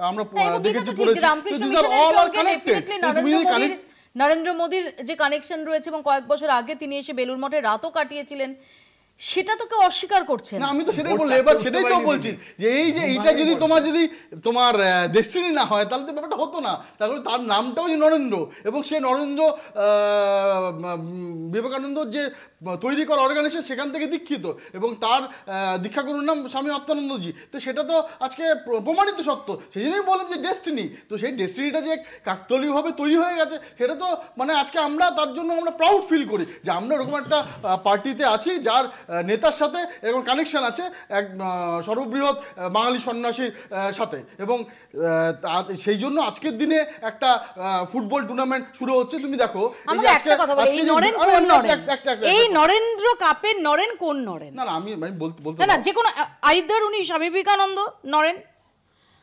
আমরা দেখেছি
নরেন্দ্র মোদীর যে কানেকশন রয়েছে এবং কয়েক বছর আগে তিনি এসে বেলুড় মঠে রাতও কাটিয়েছিলেন। সেটা তো কেউ অস্বীকার করছে
না। আমি তো সেটাই বললাম, এবার সেটাই তো বলছি যে এই যে এইটা যদি তোমার ডেস্টিনি না হয় তাহলে তো ব্যাপারটা হতো না। তাহলে তার নামটাও যে নরেন্দ্র, এবং সে নরেন্দ্র বিবেকানন্দ যে তৈরি করা অর্গানাইজেশন সেখান থেকে দীক্ষিত, এবং তার দীক্ষাগুরুর নাম স্বামী অত্যানন্দজি। তো সেটা তো আজকে প্রমাণিত সত্য। সেই জন্যই বললাম যে ডেস্টিনি, তো সেই ডেস্টিনিটা যে কাকতালীয়ভাবে তৈরি হয়ে গেছে সেটা তো মানে আজকে আমরা তার জন্য আমরা প্রাউড ফিল করি যে আমরা এরকম একটা পার্টিতে আছি যার নেতার সাথে এরকম কানেকশন আছে এক সর্ববৃহৎ বাঙালি সন্ন্যাসীর সাথে। এবং সেই জন্য আজকের দিনে একটা ফুটবল টুর্নামেন্ট শুরু হচ্ছে। তুমি দেখো
এই নরেন্দ্র কাপের নরেন কোন নরেন?
না আমি বলতে
না, যে কোনো আইদার উনি স্বামী বিবেকানন্দ নরেন,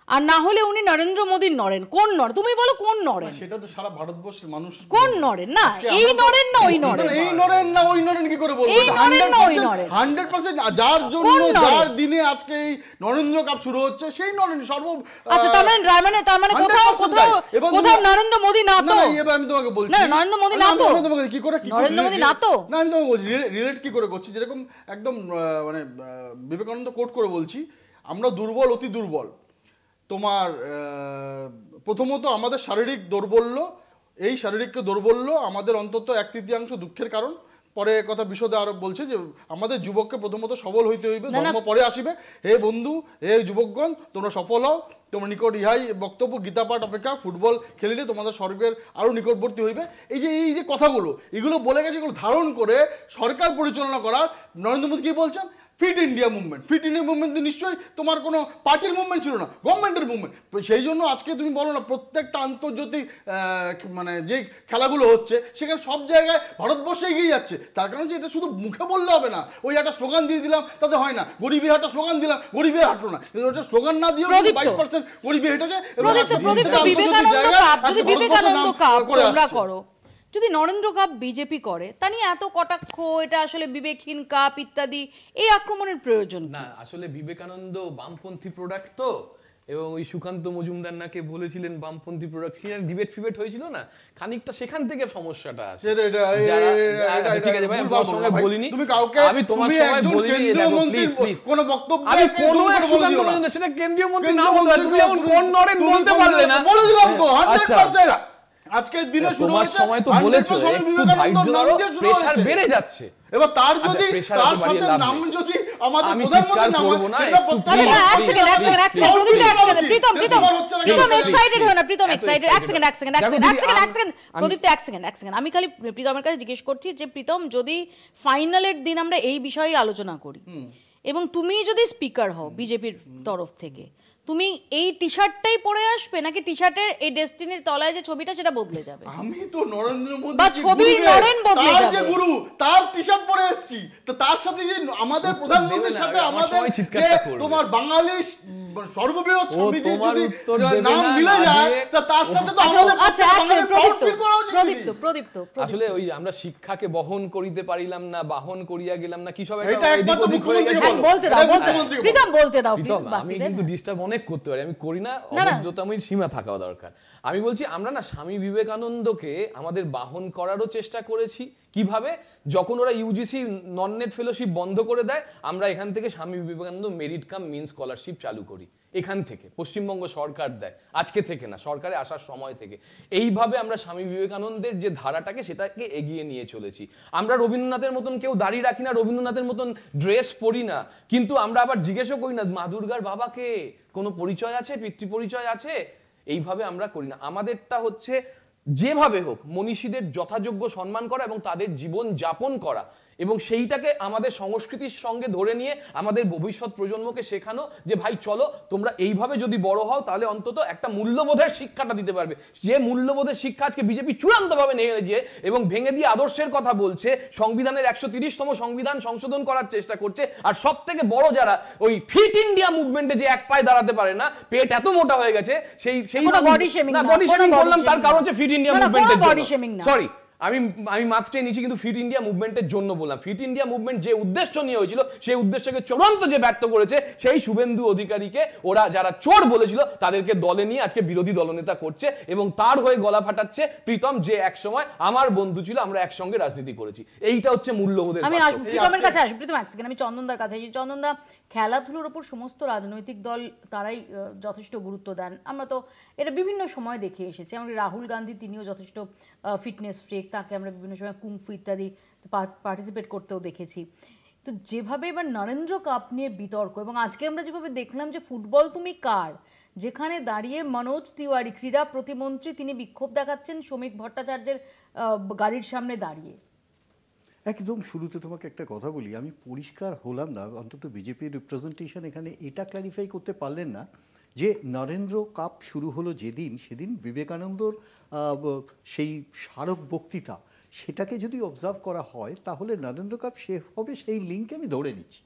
আর না হলে উনি নরেন্দ্র মোদীর নরেন। কোন নরেন তুমি বলো, কোন নরেন?
সেটা তো সারা ভারতবর্ষের মানুষ
কোন নরেন? না এই নরেন না ওই নরেন,
এই নরেন না ওই নরেন কি করে বলবো?
এই নরেন না ওই নরেন
100% যার জন্য যার দিনে আজকে এই নরেন্দ্র কাপ শুরু হচ্ছে সেই নরেন সর্ব।
আচ্ছা, তার মানে কোথাও নরেন্দ্র মোদী না তো?
এবার আমি তোমাকে বলছি,
না নরেন্দ্র মোদী না তো,
তোমাকে কি করে
নরেন্দ্র মোদী না তো?
না আমি তোমাকে বলছি রিলেট কি করে করছি, যেরকম একদম মানে বিবেকানন্দ কোট করে বলছি, আমরা দুর্বল, অতি দুর্বল। তোমার প্রথমত আমাদের শারীরিক দৌর্বল্য, এই শারীরিক দৌর্বল্য আমাদের অন্তত 1/3 দুঃখের কারণ। পরে কথা বিশদে আরো বলছে যে আমাদের যুবককে প্রথমত সবল হইতে হইবে, ধর্ম পরে আসিবে। হে বন্ধু, হে যুবকগণ, তোমরা সফল হও, তোমার নিকট ইহাই বক্তব্য, গীতা পাঠ অপেক্ষা ফুটবল খেলিলে তোমাদের স্বর্গের আরো নিকটবর্তী হইবে। এই যে কথাগুলো এগুলো বলে গেছে, এগুলো ধারণ করে সরকার পরিচালনা করার নরেন্দ্র মোদী কি বলছেন? Fit India movement. Fit India movement নিশ্চয়ই তোমার কোনো পার্টির মুভমেন্ট ছিল না, গভর্নমেন্টের মুভমেন্ট। সেই জন্য আজকে তুমি বলো না প্রত্যেকটা আন্তর্জাতিক মানে যে খেলাগুলো হচ্ছে সেখানে সব জায়গায় ভারতবর্ষে এগিয়ে যাচ্ছে। তার কারণ যে এটা শুধু মুখে বললে হবে না, ওই একটা স্লোগান দিয়ে দিলাম তাতে হয় না। গরিবী হাঁটা স্লোগান দিলাম, গরিবী হাঁটলো না। কিন্তু ওটা স্লোগান না দিয়ে 22% গরিবী হেঁটেছে।
বিবেকানন্দ কাপ তোমরা করো, যদি নরেন্দ্র কাপ বিজেপি করে তা নিয়ে এত কটাক্ষ, এটা আসলে বিবেকহীন কাপ ইত্যাদি, এই আক্রমণের প্রয়োজন
না। আসলে বিবেকানন্দ বামপন্থী প্রোডাক্ট তো, এবং ওই সুকান্ত মজুমদার নাকি বলেছিলেন বামপন্থী প্রোডাক্ট, ডিবেট ফিবেট হয়েছিল না, খানিকটা সেখান থেকে সমস্যাটা আছে। ঠিক আছে ভাই, আমি তোমার সঙ্গে বলিনি, আমি তোমার সঙ্গে বলিনি,
কোনো বক্তব্য
আমি কোনো এক সুকান্ত মজুমদার, সেটা কেন্দ্রীয় মন্ত্রী না হতে পারে, তুমি যেমন কোন নরেন বলতে পারলে না,
বলে দিলাম তো 100%। আজকের দিনে শুরু হয়েছে,
সময় তো বলেছো একটু ধৈর্য ধরো, প্রেসার বেড়ে যাচ্ছে।
এবার তার যদি তার সাথে নাম যদি আমাদের প্রধানমন্ত্রী নাম হয়,
এক সেকেন্ড প্রদীপ এক্সাইটেড হয় না, প্রীতম এক্সাইটেড, এক সেকেন্ড প্রদীপ এক সেকেন্ড আমি খালি প্রীতমের কাছে জিজ্ঞেস করছি যে প্রীতম, যদি ফাইনালের দিন আমরা এই বিষয়ে আলোচনা করি এবং তুমি যদি স্পিকার হও বিজেপির তরফ থেকে, তুমি এই টি শার্টটাই পরে আসবে নাকি টি শার্টের এই ডেস্টিনির তলায় যে ছবিটা সেটা বদলে যাবে?
আমি তো নরেন্দ্র মোদী
বা ছবির নরেন বদলে যাবে,
তার যে গুরু তার টি শার্ট পরে এসেছি, তো তার সাথে যে আমাদের প্রধানমন্ত্রীর সাথে আমাদের যে তোমার বাঙালি সর্ববৃহৎ সমিতি যদি নাম মিলে যায়, তা তার সাথে তো আমাদের
প্রদীপ্ত
আসলে ওই আমরা শিক্ষাকে বহন করিতে পারিলাম না, বাহন করিয়া গেলাম না, কি সব
এটা একবার তো মুখ্যমন্ত্রী
বলতে দাও, প্রীতম বলতে দাও প্লিজ।
আমি কিন্তু ডিস্টার্ব অনেক করতে পারি, আমি করি না, অভদ্রতাময় সীমা থাকা দরকার। আমি বলছি আমরা না স্বামী বিবেকানন্দকে আমাদের বাহন করারও চেষ্টা করেছি। কিভাবে? যখন ওরা ইউজিসি নন নেট ফেলোশিপ বন্ধ করে দেয়, আমরা এখান থেকে Swami Vivekananda merit cum means scholarship চালু করি। এখান থেকে পশ্চিমবঙ্গ সরকার দেয়, আজকে থেকে না, সরকারে আসার সময় থেকে। এইভাবে আমরা স্বামী বিবেকানন্দের যে ধারাটাকে সেটাকে এগিয়ে নিয়ে চলেছি। আমরা রবীন্দ্রনাথের মতন কেউ দাড়ি রাখি না, রবীন্দ্রনাথের মতন ড্রেস পরি না, কিন্তু আমরা আবার জিজ্ঞেসও করি না মা দুর্গার বাবাকে কোনো পরিচয় আছে, পিতৃ পরিচয় আছে, এইভাবে আমরা করি না। আমাদেরটা হচ্ছে যেভাবে হোক মনীষীদের যথাযোগ্য সম্মান করা এবং তাদের জীবন যাপন করা, এবং সেইটাকে আমাদের সংস্কৃতির সঙ্গে ধরে নিয়ে আমাদের ভবিষ্যৎ প্রজন্মকে শেখানো যে ভাই চলো তোমরা এইভাবে যদি বড় হও তাহলে অন্তত একটা মূল্যবোধের শিক্ষাটা দিতে পারবে। যে মূল্যবোধের শিক্ষা আজকে বিজেপি চূড়ান্তভাবে নিয়ে এবং ভেঙে দিয়ে আদর্শের কথা বলছে, সংবিধানের 130তম সংবিধান সংশোধন করার চেষ্টা করছে। আর সব থেকে বড় যারা ওই ফিট ইন্ডিয়া মুভমেন্টে যে এক পায়ে দাঁড়াতে পারে না, পেট এত মোটা হয়ে গেছে, সেই
বডি শেমিং
বললাম, তার কারণ হচ্ছে ফিট ইন্ডিয়া মুভমেন্টের জন্য। সরি, আমি মাপ চেয়ে নিয়েছি, কিন্তু ফিট ইন্ডিয়া মুভমেন্টের জন্য বললাম। ফিট ইন্ডিয়া মুভমেন্ট যে উদ্দেশ্য নিয়ে হয়েছিল, সেই উদ্দেশ্যকে চূড়ান্ত যে ব্যর্থ করেছে, সেই শুভেন্দু অধিকারীকে ওরা যারা চোর বলেছিল তাদেরকে দলে নিয়ে আজকে বিরোধী দলনেতা করছে, এবং তার হয়ে গলা ফাটাচ্ছে প্রীতম, যে এক সময় আমার বন্ধু ছিল, আমরা একসঙ্গে রাজনীতি করেছি। এইটা হচ্ছে মূল্যবোধের।
আমি প্রীতমের কাছে আসি, প্রীতম এক সেকেন্ড, আমি চন্দনদার কাছে আসি। চন্দনদা, খেলাধুলোর উপর সমস্ত রাজনৈতিক দল তারাই যথেষ্ট গুরুত্ব দেন, আমরা তো এটা বিভিন্ন সময় দেখে এসেছি। আমরা রাহুল গান্ধী, তিনিও যথেষ্ট ফিটনেস ফ্রিক, তাকে আমরা বিভিন্ন সময় কুংফু ইত্যাদি পার্টিসিপেট করতেও দেখেছি। তো যেভাবে এবার নরেন্দ্র কাপ নিয়ে বিতর্ক, এবং আজকে আমরা যেভাবে দেখলাম যে ফুটবল তুমি কার, যেখানে দাঁড়িয়ে মনোজ তিওয়ারি ক্রীড়া প্রতিমন্ত্রী তিনি বিক্ষোভ দেখাচ্ছেন শ্রমিক ভট্টাচার্যের গাড়ির সামনে দাঁড়িয়ে।
একদম শুরুতে তোমাকে একটা কথা বলি, আমি পরিষ্কার হলাম না, অন্তত বিজেপির রিপ্রেজেন্টেশন এখানে এটা ক্ল্যারিফাই করতে পারলেন না যে নরেন্দ্র কাপ শুরু হলো যেদিন, সেদিন বিবেকানন্দর সেই স্মারক বক্তৃতা, সেটাকে যদি অবজার্ভ করা হয় তাহলে নরেন্দ্র কাপ সে হবে সেই লিঙ্ক আমি ধরে নিচ্ছি,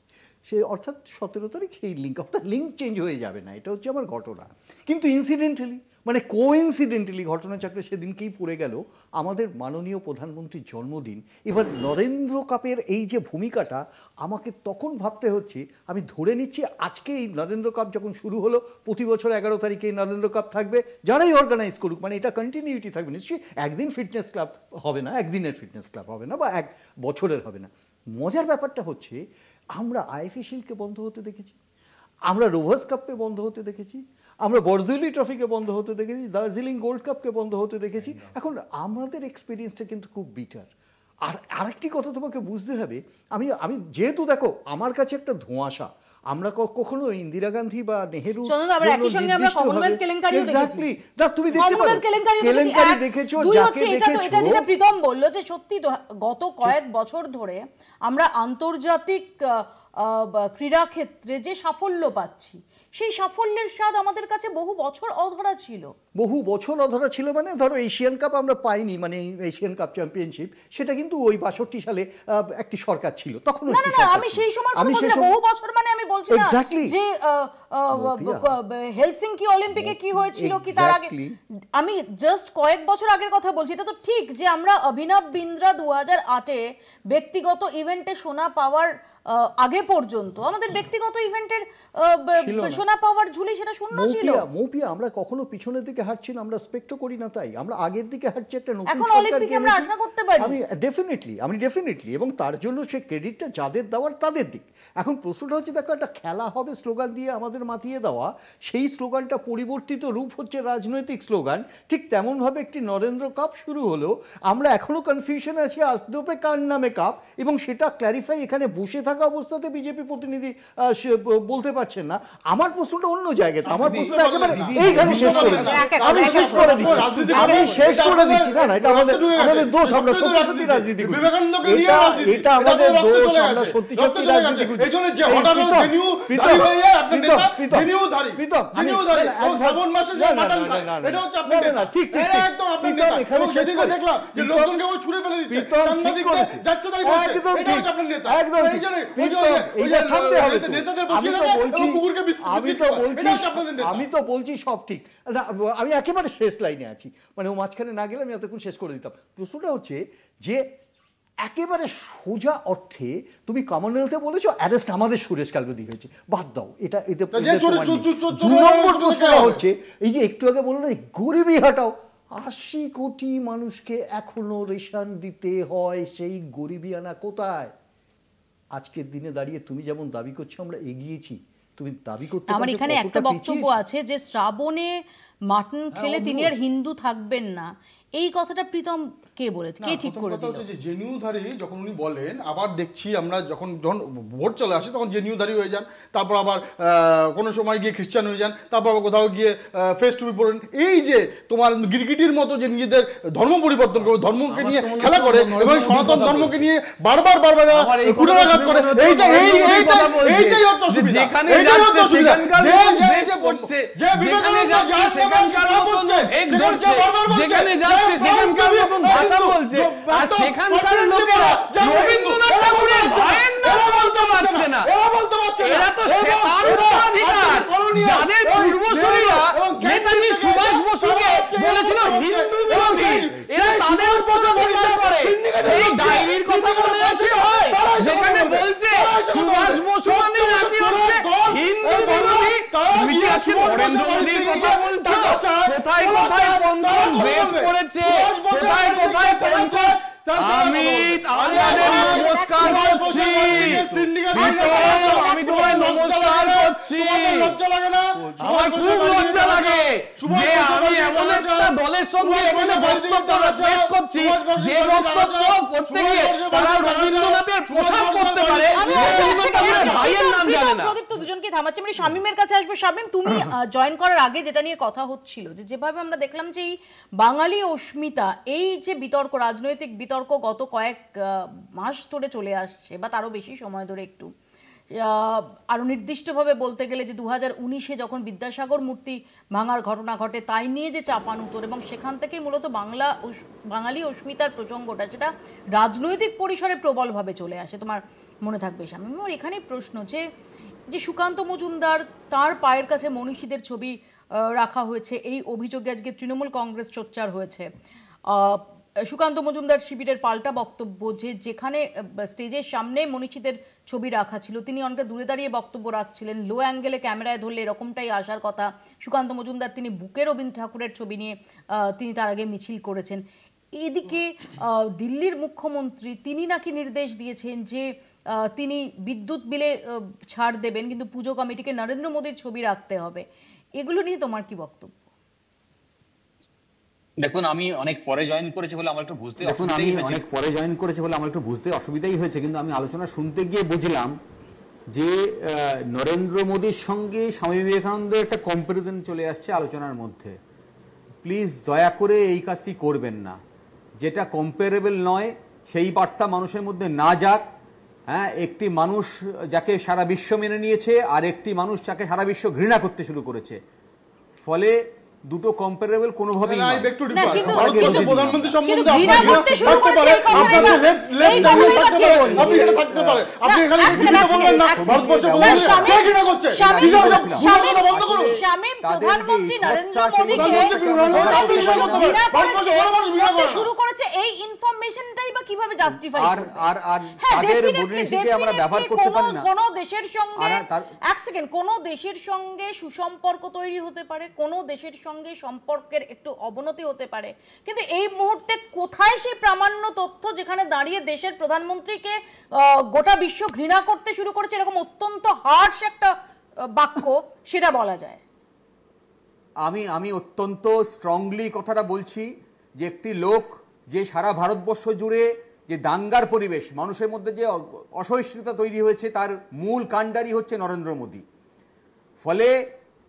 সে অর্থাৎ 17 তারিখ সেই লিঙ্ক, অর্থাৎ লিঙ্ক চেঞ্জ হয়ে যাবে না, এটা হচ্ছে আমার ঘটনা। কিন্তু ইনসিডেন্টালি, মানে কোইন্সিডেন্টালি ঘটনাচক্রে সেদিনকেই পড়ে গেল আমাদের মাননীয় প্রধানমন্ত্রীর জন্মদিন। এবার নরেন্দ্র কাপের এই যে ভূমিকাটা আমাকে তখন ভাবতে হচ্ছে, আমি ধরে নিচ্ছি আজকে এই নরেন্দ্র কাপ যখন শুরু হলো, প্রতি বছর 11 তারিখে এই নরেন্দ্র কাপ থাকবে, যারাই অর্গানাইজ করুক, মানে এটা কন্টিনিউটি থাকবে। নিশ্চয়ই একদিন ফিটনেস ক্লাব হবে না, একদিনের ফিটনেস ক্লাব হবে না, বা এক বছরের হবে না। মজার ব্যাপারটা হচ্ছে আমরা আইএফএ শিল্ডকে বন্ধ হতে দেখেছি, আমরা রোভার্স কাপকে বন্ধ হতে দেখেছি, আমরা বরদৌলি ট্রফিকে বন্ধ হতে দেখেছি, দার্জিলিং গোল্ড কাপকে বন্ধ হতে দেখেছি। এখন আমাদের এক্সপিরিয়েন্সটা কিন্তু খুব বিটার। আর আরেকটি কথা তোমাকে বুঝতে হবে, আমি যেহেতু দেখো আমার কাছে একটা ধোঁয়াশা, আমরা কখনো ইন্দিরা গান্ধী বা নেহেরু
যেটা প্রীতম বললো যে সত্যি গত কয়েক বছর ধরে আমরা আন্তর্জাতিক ক্রীড়া ক্ষেত্রে যে সাফল্য পাচ্ছি, সেই সাফল্যের স্বাদ আমাদের কাছে বহু বছর অধরা ছিল।
মানে ধরো এশিয়ান কাপ আমরা পাইনি, মানে এশিয়ান কাপ চ্যাম্পিয়নশিপ, সেটা কিন্তু ওই 62 সালে একটি সরকার ছিল তখন।
না না, আমি সেই সময় কথা বলছি না, বহু বছর মানে আমি বলছি না যে হেলসিঙ্কি অলিম্পিকে কি হয়েছিল কি তার আগে, আমি জাস্ট কয়েক বছর আগের কথা বলছি। এটা তো ঠিক যে আমরা অভিনব বিন্দ্রা 2008-এ ব্যক্তিগত ইভেন্টে সোনা পাওয়ার আগে পর্যন্ত আমাদের ব্যক্তিগত ইভেন্টের সোনা পাওয়ার ঝুলি সেটা শূন্য ছিল।
মৌপিয়া, আমরা কখনো পিছনের দিকে হাঁটছি না, আমরা স্পেক্ট করি না, তাই আমরা আগের দিকে হাঁটছি একটা নতুন
এখন অলিম্পিকে আমরা আশা করতে পারি।
আমি ডেফিনেটলি এবং তার জন্য সেই ক্রেডিটটা যাদের দেওয়ার তাদের দিক। এখন প্রশ্নটা হচ্ছে, দেখো একটা খেলা হবে স্লোগান দিয়ে আমাদের মাতিয়ে দেওয়া, সেই স্লোগানটা পরিবর্তিত রূপ হচ্ছে রাজনৈতিক স্লোগান। ঠিক তেমনভাবে একটি নরেন্দ্র কাপ শুরু হলো, আমরা এখনো কনফিউশন আছি আসদপে কার নামে কাপ, এবং সেটা ক্ল্যারিফাই এখানে বসে থাকা অবস্থাতে বিজেপি প্রতিনিধি বলতে পারছেন না। আমার প্রশ্নটা অন্য জায়গায়, আমার প্রশ্নটা একেবারে এইখানে শেষ করে দিচ্ছি, আমি শেষ করে দিচ্ছি। না না, এটা আমাদের দোষ, আমরা সত্যি সত্যি রাজনীতি করি, এটা আমাদের দোষ, আমরা সত্যি সত্যি রাজনীতি করি। আমি তো বলছি সব ঠিক, আমি একেবারে শেষ লাইনে আছি, মানে ও মাঝখানে না গেলে আমি এতক্ষণ শেষ করে দিতাম। প্রশ্নটা হচ্ছে যে একেবারে সোজা অর্থে তুমি কমনওয়েলথে বলেছো অ্যারেস্ট আমাদের সুরেশ কালবেদি হয়েছে, বাদ দাও এটা, এতে 2 নম্বর প্রশ্নটা হচ্ছে এই যে একটু আগে বললো না গরিবি হাটাও, 80 কোটি মানুষকে এখনো রেশন দিতে হয়, সেই গরিবি আনা কোথায়? আজকের দিনে দাঁড়িয়ে তুমি যেমন দাবি করছো আমরা এগিয়েছি, তুমি দাবি করতে
আমার এখানে একটা বক্তব্য আছে যে শ্রাবণে মাটন খেলে তিনি আর হিন্দু থাকবেন না, এই কথাটা প্রীতম কে বলেছে, কে ঠিক করে দিল?
যে জেনিউধারী যখন উনি বলেন, আবার দেখছি আমরা যখন ভোট চলে আসে তখন জেনিউধারী হয়ে যান, তারপর আবার কোনো সময় গিয়ে খ্রিস্টান হয়ে যান, তারপর আবার কোথাও গিয়ে ফেস টুপি পড়েন। এই যে তোমার গিরগিটির মতো যে নিজেদের ধর্ম পরিবর্তন করে, ধর্মকে নিয়ে খেলা করে এবং সনাতন ধর্মকে নিয়ে বারবার কুটাঘাত করে, এইটাই হচ্ছে অসুবিধা। এইটাই হচ্ছে অসুবিধা যে বিবেকানন্দ যেখানে যাচ্ছে সেখানকার মতন ভাষা বলছে, আর সেখানকার লোকেরা রবীন্দ্রনাথ ঠাকুরের ভাইয়ের নাম বলতে পারছে না। এরা তো অধিকার, যাদের পূর্বসূরীরা নেতাজি সুভাষ বসুকে বলেছিল হিন্দু বিরোধী, এরা তাদের উপর অধিকার করে।
বলছি নরেন্দ্র মোদির কথা বলছো, কোথায় কোথায় পঞ্চম ড্রেস পরেছে, কোথায় কোথায় পঞ্চম। আমি নমস্কার করছি, আমি তোমায় নমস্কার করছি। আমার খুব লজ্জা লাগে যে আমি এমন একটা দলের সঙ্গে এখানে বক্তব্য পেশ করছি যে বক্তব্য করতে গিয়ে তারা রবীন্দ্রনাথের পোশাক করতে পারে, ভাইয়ের নাম জানে না।
প্রদীপ তো দুজনকে থামাচ্ছি, আমি শামীমের কাছে আসবো। শামীম, তুমি জয়েন করার আগে যেটা নিয়ে কথা হচ্ছিল, যে যেভাবে আমরা দেখলাম যে এই বাঙালি অস্মিতা, এই যে বিতর্ক, রাজনৈতিক বিতর্ক গত কয়েক মাস ধরে চলে আসছে, বা তারও বেশি সময় ধরে, একটু আরো নির্দিষ্টভাবে বলতে গেলে যে 2019-এ যখন বিদ্যাসাগর মূর্তি ভাঙার ঘটনা ঘটে, তাই নিয়ে যে চাপানুতোর, এবং সেখান থেকেই মূলত বাঙালি অস্মিতার প্রসঙ্গটা যেটা রাজনৈতিক পরিসরে প্রবলভাবে চলে আসে। তোমার মনে থাকবে শামীম, এখানেই প্রশ্ন যে সুকান্ত মজুমদার, তার পায়ের কাছে মনীষীদের ছবি রাখা হয়েছে, এই অভিযোগে আজকে তৃণমূল কংগ্রেস সোচ্চার হয়েছে। সুকান্ত মজুমদার শিবিরের পাল্টা বক্তব্য, যে যেখানে স্টেজের সামনে মনীষীদের ছবি রাখা ছিল, তিনি অনেকটা দূরে দাঁড়িয়ে বক্তব্য রাখছিলেন, লো অ্যাঙ্গেলে ক্যামেরায় ধরলে এরকমটাই আসার কথা। সুকান্ত মজুমদার তিনি বুকে রবীন্দ্র ঠাকুরের ছবি নিয়ে তিনি তার আগে মিছিল করেছেন। এদিকে দিল্লির মুখ্যমন্ত্রী তিনি নাকি নির্দেশ দিয়েছেন যে তিনি বিদ্যুৎ বিলে ছাড় দেবেন, কিন্তু পুজো কমিটিকে নরেন্দ্র মোদীর ছবি রাখতে হবে। এগুলো নিয়ে তোমার কি বক্তব্য?
দেখুন, আমি অনেক পরে জয়েন করেছি বলে আমার একটু বুঝতে অসুবিধাই হয়েছে, কিন্তু আমি আলোচনা শুনতে গিয়ে বুঝলাম যে নরেন্দ্র মোদীর সঙ্গে স্বামী বিবেকানন্দের একটা কম্পারিজন চলে আসছে আলোচনার মধ্যে। প্লিজ দয়া করে এই কাজটি করবেন না। যেটা কম্পারেবল নয় সেই বার্তা মানুষের মধ্যে না যাক। হ্যাঁ, একটি মানুষ যাকে সারা বিশ্ব মেনে নিয়েছে, আর একটি মানুষ যাকে সারা বিশ্ব ঘৃণা করতে শুরু করেছে, ফলে দুটো কম্পারেবল কোনোভাবেই নয়।
প্রধানমন্ত্রী সম্বন্ধে আপনি এখানে থাকতে পারে, আপনি এখানে বলবেন না ভারতবর্ষে ঘৃণা করছে।
শামীম, প্রধানমন্ত্রী নরেন্দ্র মোদীকে শুরু করেছে, এই ইনফরমেশনটাই বা কিভাবে জাস্টিফাই করবে?
আর তাদের বৈদেশিকে আমরা ব্যবহার করতে পারি না।
কোন দেশের সঙ্গে এক সেকেন্ড, কোন দেশের সঙ্গে সুসম্পর্ক তৈরি হতে পারে, কোন দেশের সঙ্গে সম্পর্কের একটু অবনতি হতে পারে, কিন্তু এই মুহূর্তে কোথায় সেই প্রামাণ্য তথ্য যেখানে দাঁড়িয়ে দেশের প্রধানমন্ত্রীকে গোটা বিশ্ব ঘৃণা করতে শুরু করেছে, এরকম অত্যন্ত হার্শ একটা বাক্য সেটা বলা যায়?
আমি অত্যন্ত স্ট্রংলি কথাটা বলছি যে একটি লোক যে সারা ভারতবর্ষ জুড়ে যে দাঙ্গার পরিবেশ, মানুষের মধ্যে যে অসহিষ্ণুতা তৈরি হয়েছে, তার মূল কাণ্ডারি হচ্ছে নরেন্দ্র মোদী। ফলে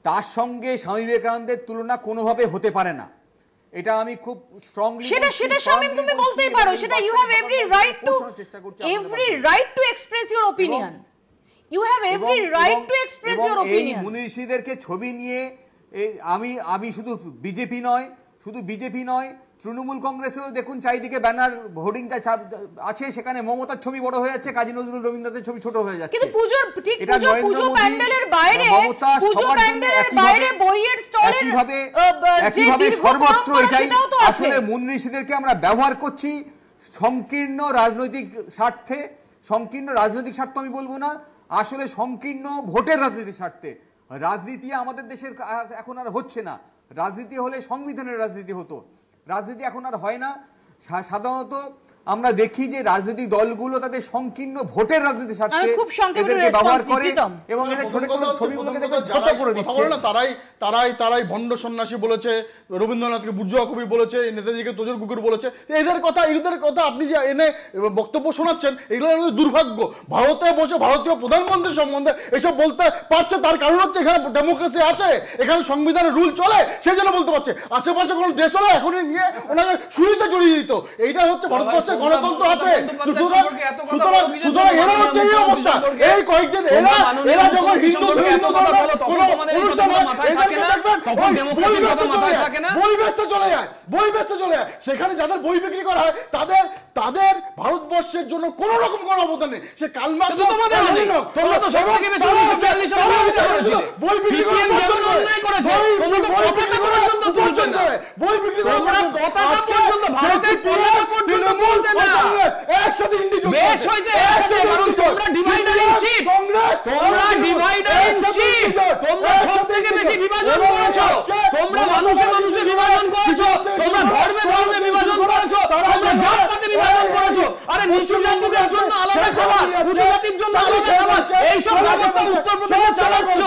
তার সঙ্গে স্বামী বিবেকানন্দের তুলনা কোনোভাবে হতে পারে না। এটা আমি খুব স্ট্রংলি
সেটা শামীম তুমি বলতেই পারো, সেটা you have every right to express your opinion. You have every right to express your opinion.
এই মনীষীদেরকে ছবি নিয়ে আমি শুধু বিজেপি নয়, তৃণমূল কংগ্রেসেও দেখুন চারিদিকে ব্যানার হোর্ডিং আছে, সেখানে মমতার ছবি বড় হয়ে যাচ্ছে, কাজী নজরুল রবীন্দ্রনাথের ছবি ছোট হয়ে যাচ্ছে।
কিন্তু পুজো প্যান্ডেলের বাইরে বইয়ের স্টলের
একইভাবে সর্বত্র এটাই আসলে মনীষীদেরকে আমরা ব্যবহার করছি সংকীর্ণ রাজনৈতিক স্বার্থে। সংকীর্ণ রাজনৈতিক স্বার্থ আমি বলবো না, আসলে সংকীর্ণ ভোটের রাজনীতির স্বার্থে। রাজনীতি আমাদের দেশের এখন আর হচ্ছে না। রাজনীতি হলে সংবিধানের রাজনীতি হতো, রাজনীতি এখন আর হয় না। সাধারণত আমরা দেখি যে রাজনৈতিক দলগুলো তাদের সংকীর্ণ ভোটের রাজনীতির স্বার্থে এদেরকে ব্যবহার করে এবং এদের ছোট ছোট ছবিগুলোকে ছোট করে দিচ্ছে।
তারাই ভণ্ড সন্ন্যাসী বলেছে, রবীন্দ্রনাথকে বুর্জোয়া কবি বলেছে, নেতাজিকে তোজর কুকুর বলেছে। এদের কথা আপনি যে এনে বক্তব্য শোনাচ্ছেন, এগুলো দুর্ভাগ্য। ভারতে বসে ভারতীয় প্রধানমন্ত্রী সম্বন্ধে এসব বলতে পারছে, তার কারণ হচ্ছে এখানে ডেমোক্রেসি আছে, এখানে সংবিধানের রুল চলে, সেই জন্য বলতে পারছে। আশেপাশে কোনো দেশ হলে এখনই নিয়ে ওনাকে শুরুতে জড়িয়ে দিত। এইটা হচ্ছে ভারতবর্ষের গণতন্ত্র আছে। সুতরাং এরা হচ্ছে এই অবস্থা। এই কয়েকদিন এরা যখন হিন্দু কোনো অনুষ্ঠান হয়, বই বেচতে চলে যায়। সেখানে যাদের বই বিক্রি করা হয় তাদের ভারতবর্ষের জন্য কোন রকম কোন অবদান নেই। সে কাল মার্ক্স বই বিক্রি করে একসাথে ইন্ডিভিজুয়াল
বেশ হয়েছে একসাথে, কারণ তোমরা ডিভাইডার ইন চিফ, তোমরা ডিভাইডার ইন চিফ, তোমরা সবথেকে বেশি বিভাজন করেছো, তোমরা মানুষে মানুষে বিভাজন করেছো, তোমরা ধর্মে ধর্মে বিভাজন করেছো, তোমরা জাতপাতে বিভাজন করেছো। আরে নিচু জাতিদের জন্য আলাদা খাবার, উঁচু জাতির জন্য আলাদা খাবার, এইসব ব্যবস্থা উত্তরপ্রদেশে চালাচ্ছ।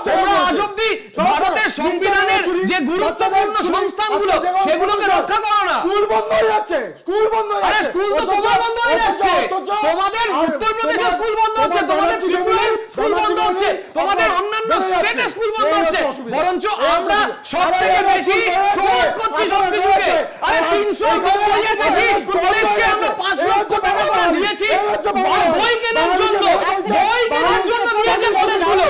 তোমরা আজ অব্দি ভারতের সংবিধানের যে গুরুত্বপূর্ণ সংস্থানগুলো সেগুলোকে রক্ষা করো না।
স্কুল বন্ধ হয়ে যাচ্ছে, স্কুল বন্ধ হয়ে
আরে
যাচ্ছে।
স্কুল তো তোমার বন্ধ হয়ে যাচ্ছে, তোমাদের উত্তরপ্রদেশে স্কুল বন্ধ হচ্ছে, তোমাদের ত্রিপুরায় স্কুল বন্ধ হচ্ছে, তোমাদের অন্যান্য স্টেটে স্কুল বন্ধ হচ্ছে, বরঞ্চ আমরা সবথেকে বেশি প্রমোট করছি সবকিছুকে। আরে 390 এর বেশি কলেজকে আমরা 5 লক্ষ টাকা করে দিয়েছি বই কেনার জন্য, বই কেনার জন্য দিয়েছে কলেজগুলো।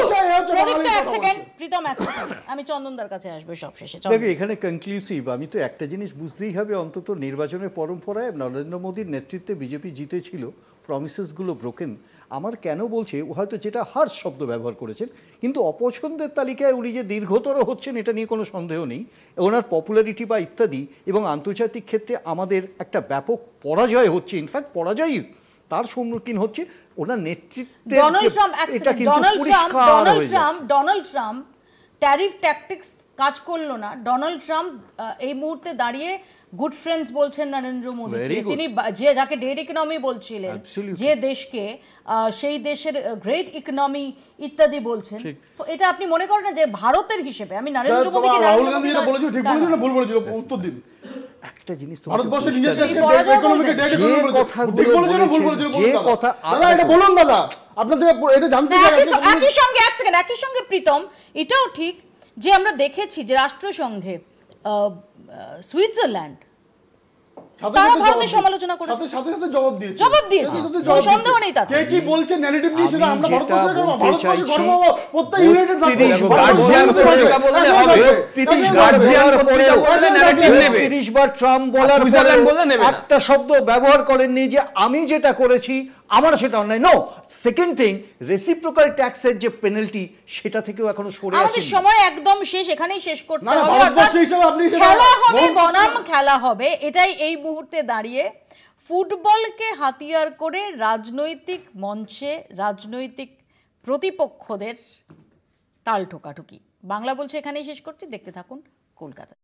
প্রদীপ্ত এক সেকেন্ড, প্রীতম এক সেকেন্ড, আমি চন্দনদার কাছে আসবে সবশেষে।
দেখো এখানে কনক্লুসিভ, আমি তো একটা জিনিস বুঝতেই হবে, অন্তত নির্বাচনের পরম্পরায় নরেন্দ্র মোদীর নেতৃত্বে বিজেপি জিতেছিল, প্রমিসেসগুলো ব্রোকেন। আমার কেন বলছে, ও হয়তো যেটা হার্শ শব্দ ব্যবহার করেছেন, কিন্তু অপছন্দের তালিকায় উনি যে দীর্ঘতর হচ্ছেন এটা নিয়ে কোনো সন্দেহ নেই। ওনার পপুলারিটি বা ইত্যাদি এবং আন্তর্জাতিক ক্ষেত্রে আমাদের একটা ব্যাপক পরাজয় হচ্ছে, ইনফ্যাক্ট পরাজয়ই তার সম্মুখীন হচ্ছে ওনার নেতৃত্বে।
ডোনাল্ড ট্রাম্প ট্যারিফ ট্যাকটিক্স কাজ করলো না। ডোনাল্ড ট্রাম্প এই মুহূর্তে দাঁড়িয়ে গুড ফ্রেন্ডস বলছেন নরেন্দ্র মোদীকে, তিনি যাকে ডেড ইকোনমি বলছিলেন, যে দেশকে সেই দেশের গ্রেট ইকোনমি ইত্যাদি বলছেন। তো এটা আপনি মনে করেন না যে ভারতের হিসেবে, আমি নরেন্দ্র মোদীকে
রাহুল গান্ধী যেটা বলেছিল ঠিক বলেছিল না ভুল বলেছিল, উত্তর দিন।
একটা জিনিস
ভারতবর্ষের নিজের কাছে ইকোনমিকে ডেড ইকোনমি বলেছিল, ঠিক বলেছিল না ভুল বলেছিল,
যে কথা
দাদা এটা বলুন দাদা, আপনাদের এটা জানতে চাই।
একই সঙ্গে এক সেকেন্ড, একই সঙ্গে প্রীতম এটাও ঠিক যে আমরা দেখেছি যে রাষ্ট্রসংঘে সুইজারল্যান্ড তারা ভারতের সমালোচনা করেছে,
সাথে সাথে জবাব দিয়েছে,
কোনো সন্দেহ নেই তাতে।
কে কি বলছে ন্যারেটিভ নিয়ে সেটা আমরা ভারতবর্ষের গর্ব, ভারতবর্ষের গর্ব প্রত্যেক ইউনাইটেড থাকবে।
30 বার ট্রাম্প বলার একটা শব্দ ব্যবহার করেননি যে আমি যেটা করেছি আমার সেটা অন্যায়। নো, সেকেন্ড থিং, রেসিপ্রোকাল ট্যাক্সের যে পেনাল্টি সেটা থেকেও এখনো সরে আসেনি।
আমাদের সময় একদম শেষ, এখানেই শেষ করতে হবে। খেলা হবে বনাম খেলা হবে, এটাই এই মুহূর্তে দাঁড়িয়ে ফুটবলকে হাতিয়ার করে রাজনৈতিক মঞ্চে রাজনৈতিক প্রতিপক্ষদের তাল ঠোকাঠুকি। বাংলা বলছে এখানেই শেষ করছি, দেখতে থাকুন কলকাতা।